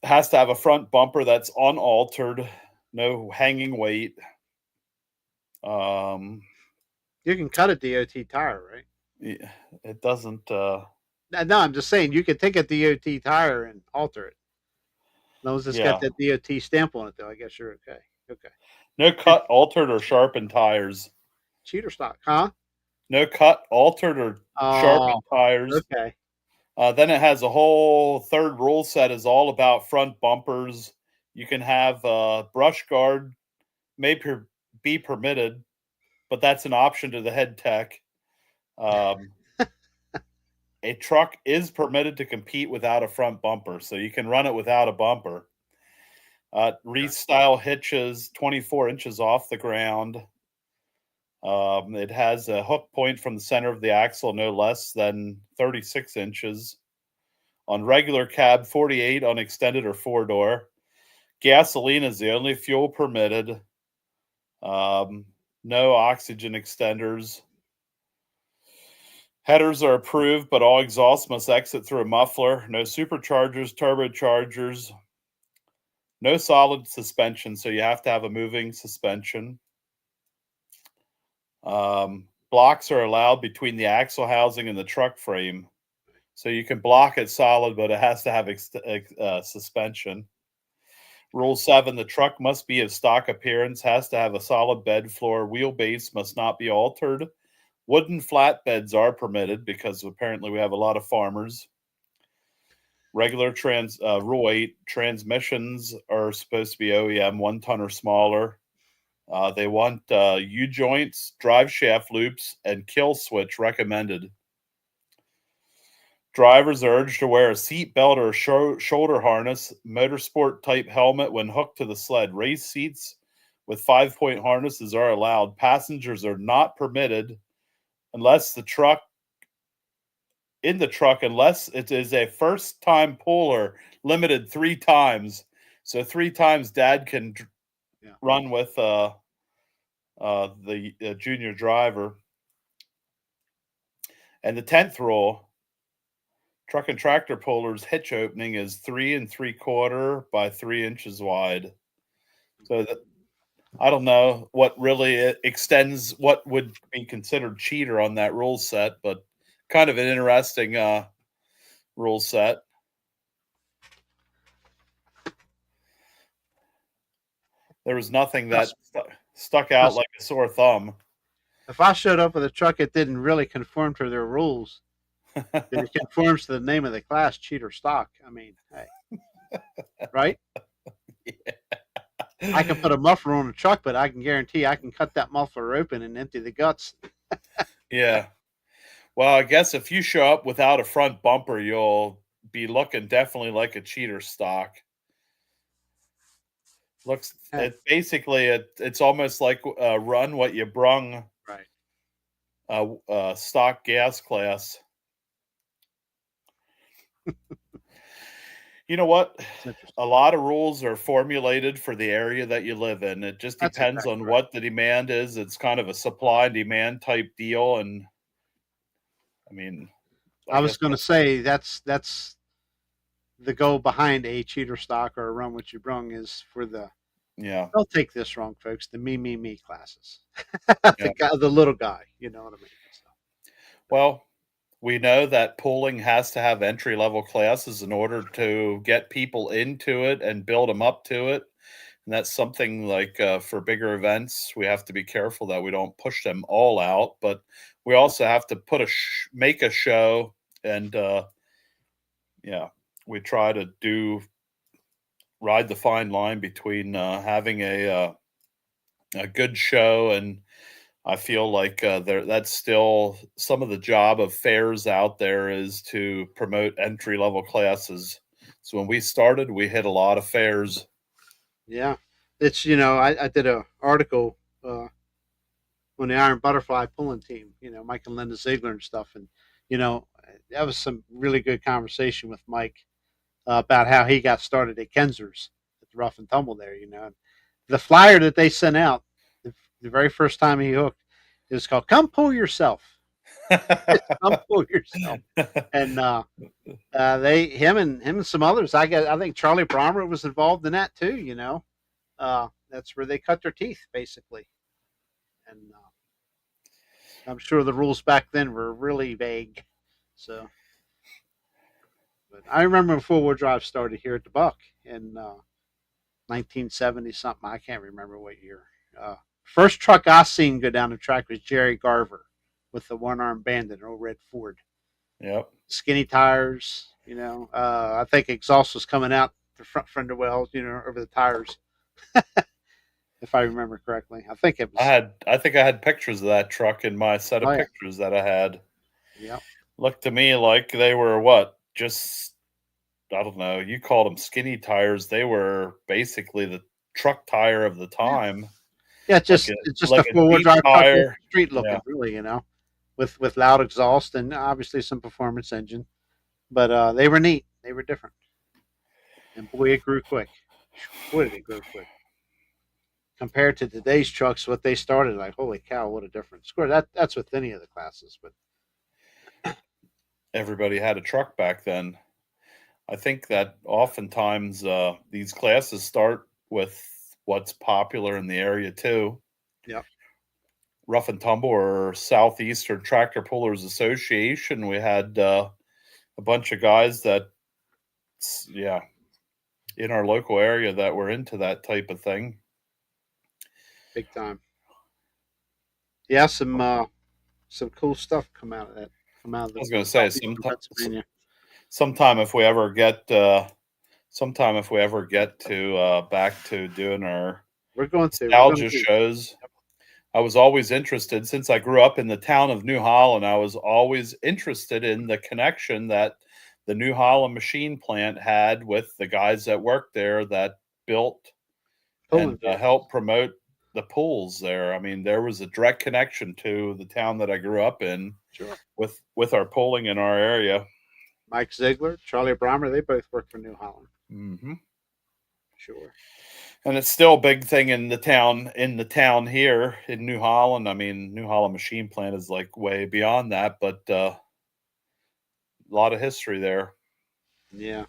Has to have a front bumper that's unaltered. No hanging weight. You can cut a DOT tire, right? Yeah, it doesn't. No, I'm just saying you could take a DOT tire and alter it. As long as it's got Yeah. that DOT stamp on it, though, I guess you're okay. Okay. No cut, altered, or sharpened tires. Cheater stock, huh? No cut, altered, or Oh, sharpened tires. okay. Then it has a whole third rule set is all about front bumpers. You can have brush guard may be permitted, but that's an option to the head tech. A truck is permitted to compete without a front bumper, so you can run it without a bumper. Restyle hitches 24 inches off the ground. It has a hook point from the center of the axle no less than 36 inches. On regular cab, 48 on extended or four-door. Gasoline is the only fuel permitted. No oxygen extenders. Headers are approved, but all exhausts must exit through a muffler. No superchargers, turbochargers. No solid suspension, so you have to have a moving suspension. Blocks are allowed between the axle housing and the truck frame. So you can block it solid, but it has to have suspension. Rule 7, the truck must be of stock appearance, has to have a solid bed floor. Wheelbase must not be altered. Wooden flatbeds are permitted because apparently we have a lot of farmers. Regular Rule 8, transmissions are supposed to be OEM 1 ton or smaller. They want U-joints, drive shaft loops, and kill switch recommended. Drivers are urged to wear a seat belt or shoulder harness, motorsport type helmet when hooked to the sled. Race seats with 5-point harnesses are allowed. Passengers are not permitted unless unless it is a first time puller, limited 3 times. So 3 times dad can run with the junior driver. And the 10th rule, truck and tractor pullers hitch opening is 3 3/4 by 3 inches wide. So I don't know what really extends what would be considered cheater on that rule set, but kind of an interesting rule set. There was nothing that stuck out like a sore thumb. If I showed up with a truck that didn't really conform to their rules, then it conforms to the name of the class, cheater stock. I mean, hey, right? Yeah. I can put a muffler on a truck, but I can guarantee I can cut that muffler open and empty the guts. Yeah. Well, I guess if you show up without a front bumper, you'll be looking definitely like a cheater stock. It's basically it's almost like run what you brung. Right. Stock gas class. You know what? A lot of rules are formulated for the area that you live in. It just depends on what the demand is. It's kind of a supply and demand type deal. And I mean, I was going to say that's the goal behind a cheater stock or a run what you brung is for the Don't take this wrong, folks. The me classes, the little guy. You know what I mean? So. Well, we know that pooling has to have entry level classes in order to get people into it and build them up to it. And that's something like for bigger events, we have to be careful that we don't push them all out, but we also have to make a show. And we try to ride the fine line between having a good show and I feel like that's still some of the job of fairs out there is to promote entry level classes. So when we started, we hit a lot of fairs. Yeah, it's I did a article on the Iron Butterfly pulling team. Mike and Linda Ziegler and stuff, and you know that was some really good conversation with Mike about how he got started at Kenzer's at the Rough and Tumble there. The flyer that they sent out the very first time he hooked, it was called "Come Pull Yourself." Come pull yourself, and him and some others. I think Charlie Brommer was involved in that too. That's where they cut their teeth basically, and I'm sure the rules back then were really vague. So, but I remember when four wheel drive started here at the Buck in 1970 something. I can't remember what year. First truck I seen go down the track was Jerry Garver with the one arm bandit, an old red Ford. Yep. Skinny tires. I think exhaust was coming out the front fender wells. Over the tires. If I remember correctly, I think it was. I think I had pictures of that truck in my set of Oh, yeah. pictures that I had. Yeah. Looked to me like they were what? Just, I don't know. You called them skinny tires. They were basically the truck tire of the time. Yeah, Like it's just a four wheel Jeep drive truck, tire. street looking, Yeah. really. With loud exhaust and obviously some performance engine, but they were neat. They were different, and boy, it grew quick. Boy, did it grow quick compared to today's trucks. What they started, like, holy cow, what a difference! Of course, that's with any of the classes, but Everybody had a truck back then. I think that oftentimes these classes start with what's popular in the area too. yeah, Rough and Tumble or Southeastern Tractor Pullers Association. We had a bunch of guys that, yeah, in our local area that were into that type of thing. big time. Yeah, some cool stuff come out of that. Come out of I was going to say Pennsylvania. sometime if we ever get to back to doing our We're going to nostalgia shows. I was always interested, since I grew up in the town of New Holland, I was always interested in the connection that the New Holland machine plant had with the guys that worked there that built and helped promote the pools there. I mean, there was a direct connection to the town that I grew up in. Sure. With our pulling in our area. Mike Ziegler, Charlie Brommer, they both work for New Holland. Mm-hmm. Sure. And it's still a big thing in the town here in New Holland. I mean, New Holland Machine Plant is like way beyond that, but a lot of history there. Yeah.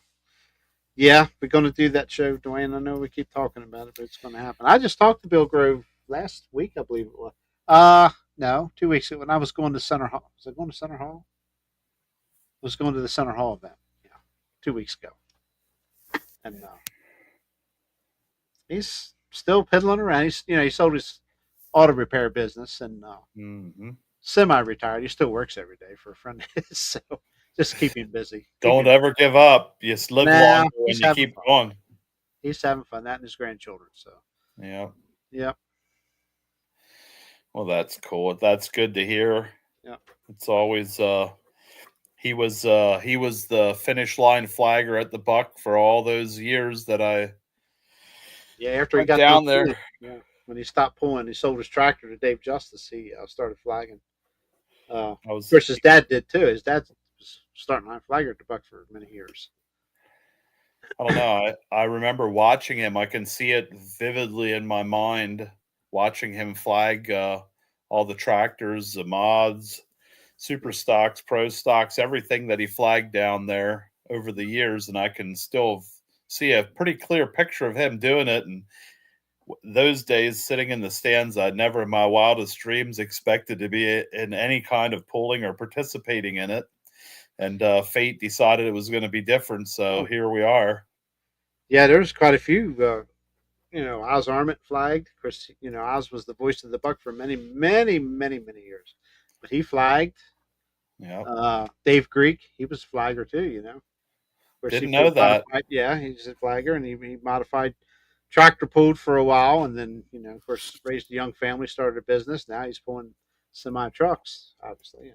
Yeah, we're going to do that show, Dwayne. I know we keep talking about it, but it's going to happen. I just talked to Bill Grove last week, I believe it was. No, 2 weeks ago when I was going to Center Hall. Was I going to Center Hall? I was going to the Center Hall event. Yeah, 2 weeks ago. And he's still piddling around. He sold his auto repair business and semi-retired. He still works every day for a friend of his, so just keep him busy. Don't ever give up. You live longer when you keep going. He's having fun. That and his grandchildren. So yeah. Well, that's cool. That's good to hear. Yeah. It's always he was the finish line flagger at the Buck for all those years that I after he got down there. When he stopped pulling, he sold his tractor to Dave Justice. He started flagging. Of course, his dad did too. His dad was starting line flagger at the Buck for many years. I don't know. I remember watching him. I can see it vividly in my mind, watching him flag all the tractors, the mods, super stocks, pro stocks, everything that he flagged down there over the years. And I can still see a pretty clear picture of him doing it. And those days sitting in the stands, I never in my wildest dreams expected to be in any kind of pulling or participating in it. And fate decided it was going to be different. So here we are. Yeah, there's quite a few. Oz Arment flagged. Of course, Oz was the voice of the Buck for many, many, many, many years. But he flagged. Yeah. Dave Greek, he was a flagger too, Didn't know that. Yeah, he's a flagger, and he modified tractor pulled for a while, and then of course, raised a young family, started a business. Now he's pulling semi trucks, obviously.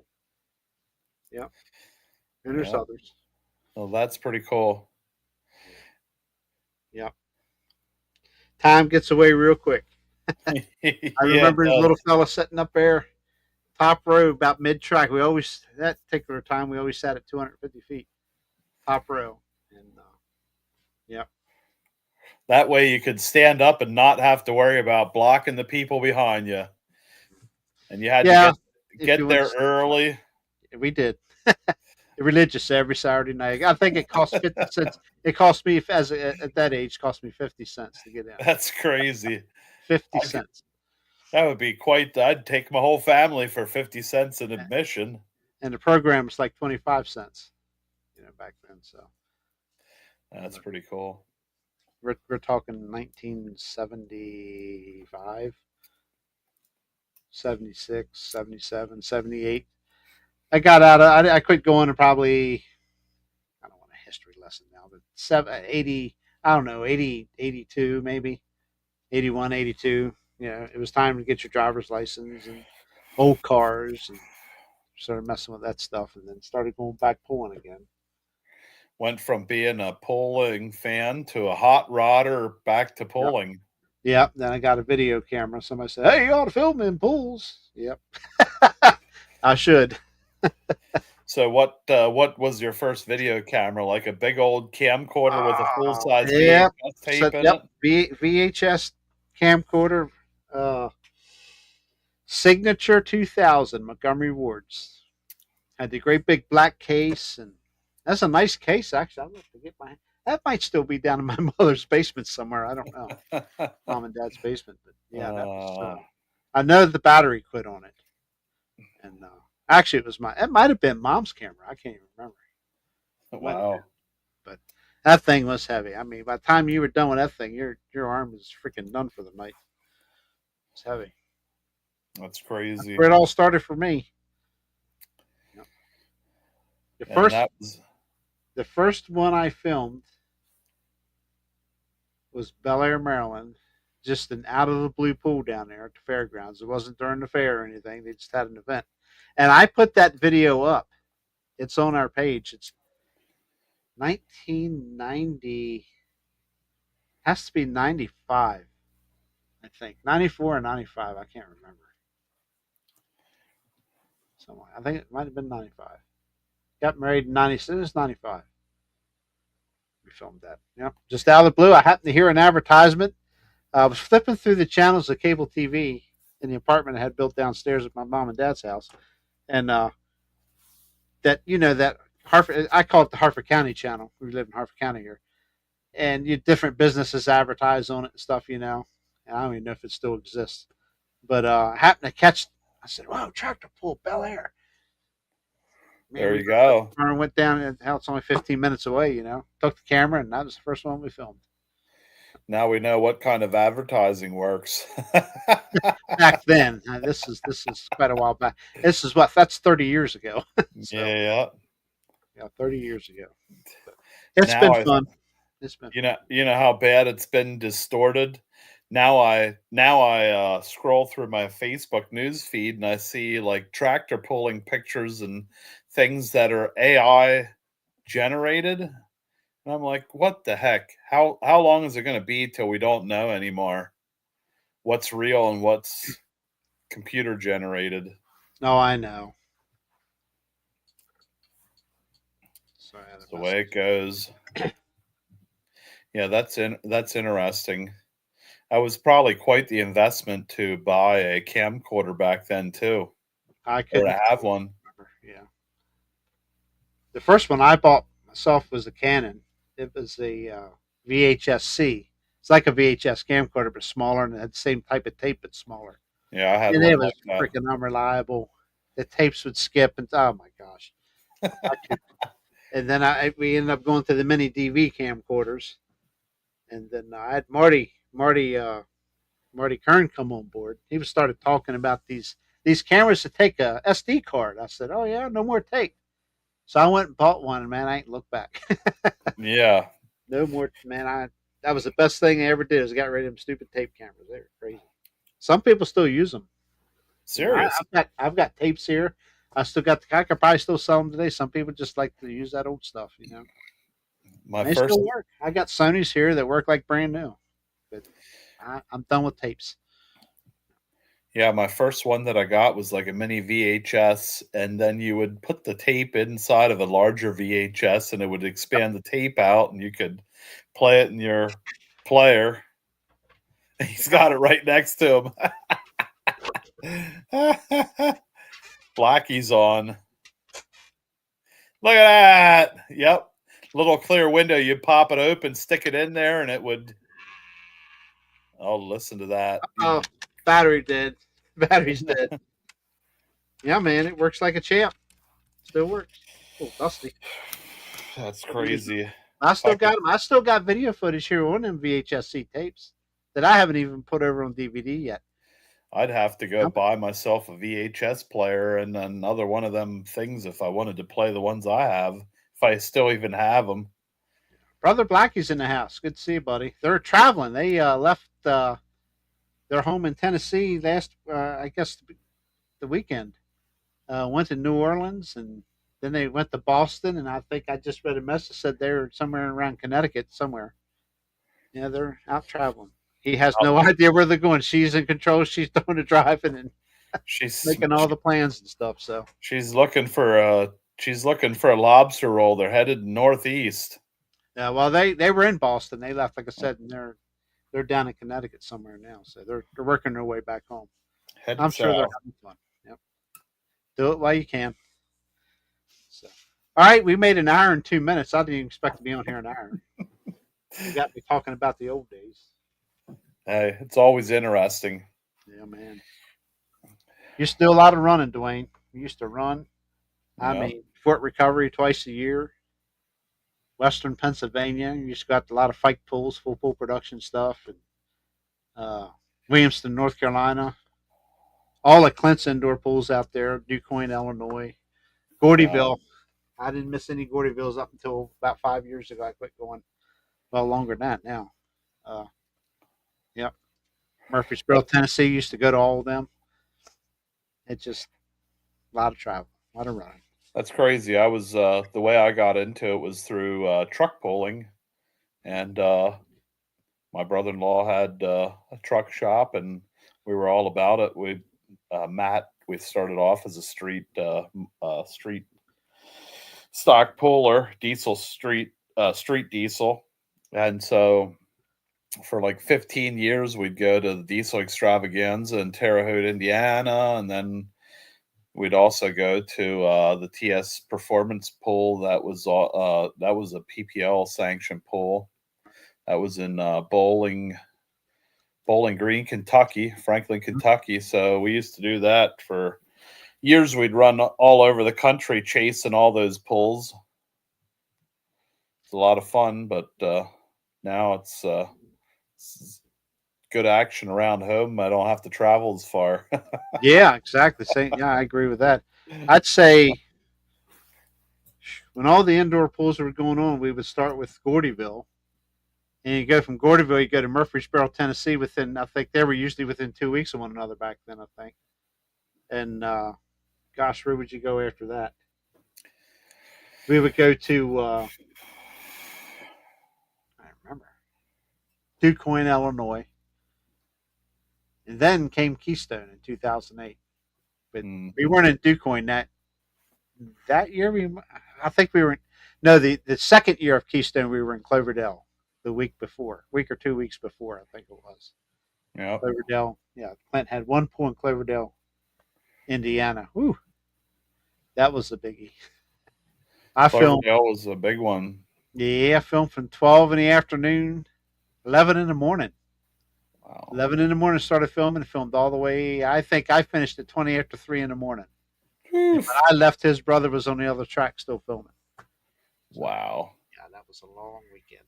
Yeah, and there's Yeah. others. Well, that's pretty cool. Yeah, time gets away real quick. I Yeah, it remember his does. little fella sitting up there, top row, about mid track. We always that particular time we always sat at 250 feet, top row, and yeah, That way you could stand up and not have to worry about blocking the people behind you. And you had to yeah. get If you get went, there early. we did. Religious every Saturday night. I think it cost 50 cents. It cost me at that age, cost me 50 cents to get in. That's crazy. Fifty I could, cents, that would be quite. I'd take my whole family for 50 cents in admission. and the program was like 25 cents. Back then. So That's pretty cool. we're talking 1975, 76, 77, 78. I got out of. I quit going to probably. I don't want a history lesson now, but 80. I don't know, 80, 82 maybe, 81, 82. It was time to get your driver's license and old cars, and started messing with that stuff, and then started going back pulling again. Went from being a pulling fan to a hot rodder back to Yep. pulling. Yep. Then I got a video camera. Somebody said, "Hey, you ought to film in pools." Yep. I should. So what was your first video camera? Like a big old camcorder with a full size Yep. VHS So, tape in yep. it? VHS camcorder, uh, Signature 2000, Montgomery Wards. Had the great big black case, and that's a nice case. Actually, I'll have to get my. That might still be down in my mother's basement somewhere. I don't know, mom and dad's basement. But yeah, that was. I know the battery quit on it, and actually, it was my. It might have been mom's camera. I can't even remember. Wow. But that thing was heavy. I mean, by the time you were done with that thing, your arm was freaking done for the night. It's heavy. That's That's crazy. where it all started for me. The And first, that was the first one I filmed was Bel Air, Maryland. Just an out of the blue pool down there at the fairgrounds. It wasn't during the fair or anything. They just had an event, and I put that video up. It's on our page. It's 1990. Has to be 95. I think 94 or 95. I can't remember. Somewhere. I think it might have been 95. Got married in 96. It was 95. We filmed that. Yep. Just out of the blue, I happened to hear an advertisement. I was flipping through the channels of cable TV in the apartment I had built downstairs at my mom and dad's house, and that Harford. I call it the Harford County channel. We live in Harford County here, and different businesses advertise on it and stuff. And I don't even know if it still exists. But I happened to catch. I said, "Wow, tractor pull Bel Air." Man, there we you go. went down, and hell, it's only 15 minutes away. Took the camera, and that was the first one we filmed. Now we know what kind of advertising works. Back then, this is quite a while back. That's 30 years ago. So Yeah. yeah, 30 years ago. It's Now been I fun. It's been you know how bad it's been distorted. Now I scroll through my Facebook news feed and I see like tractor pulling pictures and things that are AI generated. And I'm like, what the heck? How long is it going to be till we don't know anymore what's real and what's computer generated? No, I know. Sorry, I had It's a the way message. it goes. Yeah, that's interesting. That was probably quite the investment to buy a camcorder back then too, I or couldn't to have one. remember. Yeah, the first one I bought myself was a Canon. It was a VHS-C. It's like a VHS camcorder, but smaller, and it had the same type of tape, but smaller. Yeah, I had And one it was like that. freaking unreliable. The tapes would skip, and oh my gosh, I could. And then we ended up going to the mini DV camcorders, and then I had Marty Kern come on board. He was started talking about these cameras to take a SD card. I said, "Oh yeah, no more tape." So I went and bought one, and man, I ain't looked back. Yeah, No more, man. That was the best thing I ever did. Is got rid of them stupid tape cameras. They were crazy. Some people still use them. Serious. I've got tapes here. I still got I could probably still sell them today. Some people just like to use that old stuff. My And they first still work. I got Sony's here that work like brand new. But I'm done with tapes. Yeah, my first one that I got was like a mini VHS, and then you would put the tape inside of a larger VHS, and it would expand the tape out, and you could play it in your player. He's got it right next to him. Blackie's on. Look at that. Yep. Little clear window. You'd pop it open, stick it in there, and it would. Oh, listen to that. Oh, battery dead. Battery's dead. Yeah, man, it works like a champ. Still works. Oh, dusty. That's crazy. I still got them. I still got video footage here on them VHS-C tapes that I haven't even put over on DVD yet. I'd have to go buy myself a VHS player and another one of them things if I wanted to play the ones I have, if I still even have them. Brother Blackie's in the house. Good to see you, buddy. They're traveling. They left their home in Tennessee last, I guess, the weekend. Went to New Orleans, and then they went to Boston, and I think I just read a message that they're somewhere around Connecticut somewhere. Yeah, they're out traveling. He has no idea where they're going. She's in control. She's doing the driving and She's making all the plans and stuff. So she's looking for a lobster roll. They're headed northeast. yeah, well, they were in Boston. They left, like I said, and they're down in Connecticut somewhere now. So they're working their way back home. Headed I'm sure south. they're having fun. Yep. Do it while you can. So, all right, we made an hour and 2 minutes. I didn't even expect to be on here an hour. You got me talking about the old days. Hey, it's always interesting. Yeah, man. You used to do a lot of running, Dwayne. You used to run. I Yeah. mean, Fort Recovery twice a year. Western Pennsylvania. You used to got a lot of fight pools, full pool production stuff, and Williamston, North Carolina. All the Clint's indoor pools out there. DuQuoin, Illinois. Gordyville. I didn't miss any Gordyvilles up until about 5 years ago. I quit going. Well, longer than that now. Yep. Murfreesboro, Tennessee. Used to go to all of them. It's just a lot of travel, a lot of running. That's crazy. I was the way I got into it was through truck pulling, and my brother-in-law had a truck shop, and we were all about it. We started off as a street stock puller, street diesel, and so for like 15 years we'd go to the diesel extravaganza in Terre Haute, Indiana, and then we'd also go to the TS Performance Pool. That was a PPL sanctioned pool. That was in Bowling Green, Kentucky, Franklin, Kentucky. So we used to do that for years. We'd run all over the country chasing all those pools. It's a lot of fun, but now it's good action around home. I don't have to travel as far. Yeah, exactly. Yeah, I agree with that. I'd say when all the indoor pools were going on, we would start with Gordyville. And you go from Gordyville, you go to Murfreesboro, Tennessee. I think they were usually within 2 weeks of one another back then, I think. And gosh, where would you go after that? We would go to, I remember, DuQuoin, Illinois. And then came Keystone in 2008. But we weren't in DuQuoin that year. I think we were. No, the second year of Keystone, we were in Cloverdale the week or 2 weeks before, I think it was. Yeah, Cloverdale. Yeah, Clint had one pool in Cloverdale, Indiana. Whew, that was a biggie. Cloverdale was a big one. Yeah, I filmed from 12 in the afternoon, 11 in the morning. Wow. 11 in the morning, started filming, filmed all the way. I think I finished at 20 after 3 in the morning. And when I left, his brother was on the other track still filming. So, wow. Yeah, that was a long weekend.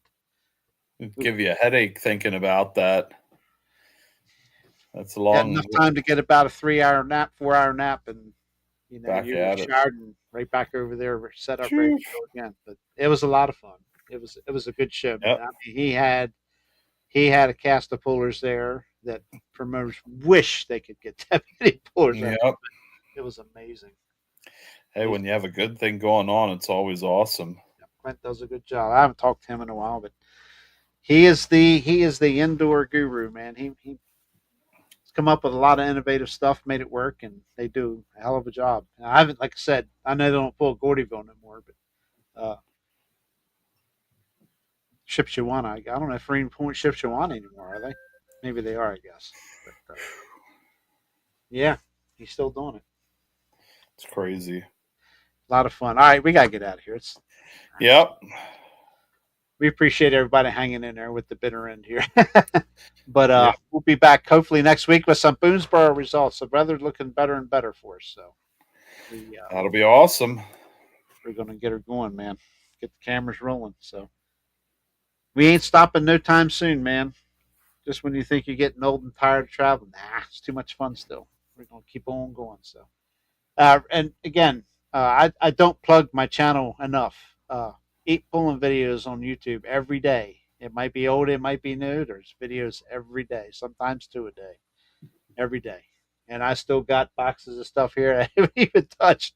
It'd give you a headache thinking about that. That's a long. Got enough time to get about a 3-hour nap, 4-hour nap, and you're showered and right back over there, set up ready to go again. But it was a lot of fun. It was a good show. Man. Yep. I mean, he had He had a cast of pullers there that promoters wish they could get that many pullers out. Yep. It was amazing. Hey, when you have a good thing going on, it's always awesome. Clint does a good job. I haven't talked to him in a while, but he is the indoor guru, man. He's come up with a lot of innovative stuff, made it work, and they do a hell of a job. Now, I haven't, like I said, I know they don't pull Gordyville no more, but Shipshewana, I don't know if they're even pulling Shipshewana anymore, are they? Maybe they are, I guess. But yeah, he's still doing it. It's crazy. A lot of fun. All right, we gotta get out of here. Yep. We appreciate everybody hanging in there with the bitter end here. But we'll be back hopefully next week with some Boonsboro results. The weather's looking better and better for us. So that'll be awesome. We're going to get her going, man. Get the cameras rolling. So we ain't stopping no time soon, man. Just when you think you're getting old and tired of traveling, it's too much fun still. We're going to keep on going. So, and again, I don't plug my channel enough. Eat pulling videos on YouTube every day. It might be old, it might be new. There's videos every day, sometimes 2 a day, every day. And I still got boxes of stuff here I haven't even touched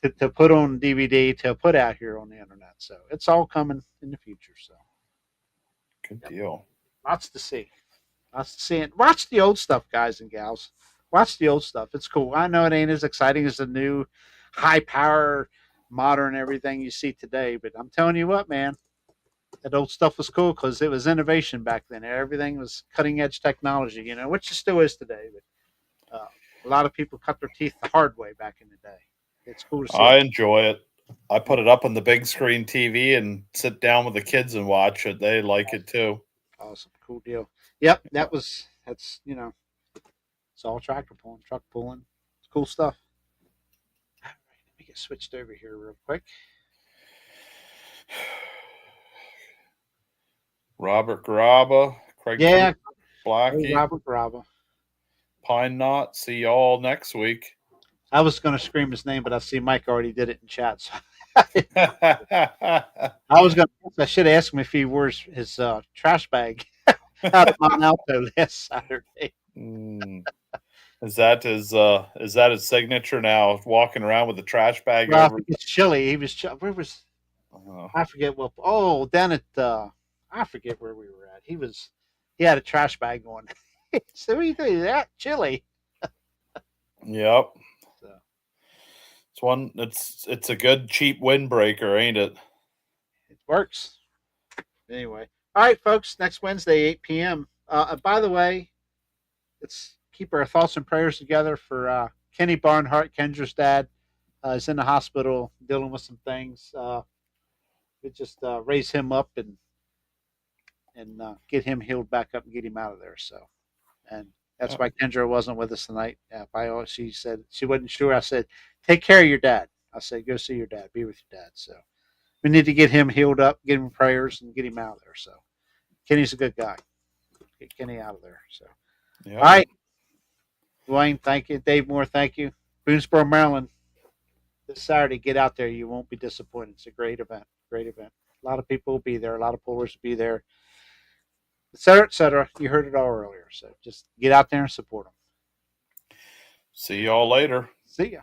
to put on DVD to put out here on the internet. So it's all coming in the future. So good deal. Lots to see. Lots to see. And watch the old stuff, guys and gals. Watch the old stuff. It's cool. I know it ain't as exciting as the new high power modern everything you see today, but I'm telling you what, man, that old stuff was cool because it was innovation back then. Everything was cutting edge technology, which it still is today. But a lot of people cut their teeth the hard way back in the day. It's cool to see. I enjoy it. I put it up on the big screen TV and sit down with the kids and watch it. They like it too. Awesome, cool deal. Yep, that's it's all tractor pulling, truck pulling. It's cool stuff. All right, let me get switched over here real quick. Robert Graba, Craig Blackie, Robert Graba, Pine Knot. See y'all next week. I was going to scream his name, but I see Mike already did it in chat. So I should ask him if he wears his trash bag out of Mount Alto last Saturday. Is that his signature now? Walking around with the trash bag Well, over. It's chilly. He was. Where was? I forget what. Oh, down at. I forget where we were at. He had a trash bag on. So what do you think of that? Chilly. Yep. So. It's a good cheap windbreaker, ain't it? It works. Anyway, all right, folks. Next Wednesday, 8 p.m. By the way, let's keep our thoughts and prayers together for Kenny Barnhart, Kendra's dad. Is in the hospital dealing with some things. We just raise him up and get him healed back up and get him out of there. So, and that's why Kendra wasn't with us tonight. She said she wasn't sure. I said, take care of your dad. I said, go see your dad, be with your dad. So we need to get him healed up, get him prayers, and get him out of there. So Kenny's a good guy. Get Kenny out of there. So, all right. Dwayne, thank you. Dave Moore, thank you. Boonsboro, Maryland. This Saturday, get out there. You won't be disappointed. It's a great event. Great event. A lot of people will be there. A lot of pullers will be there. Et cetera, et cetera. You heard it all earlier. So just get out there and support them. See y'all later. See ya.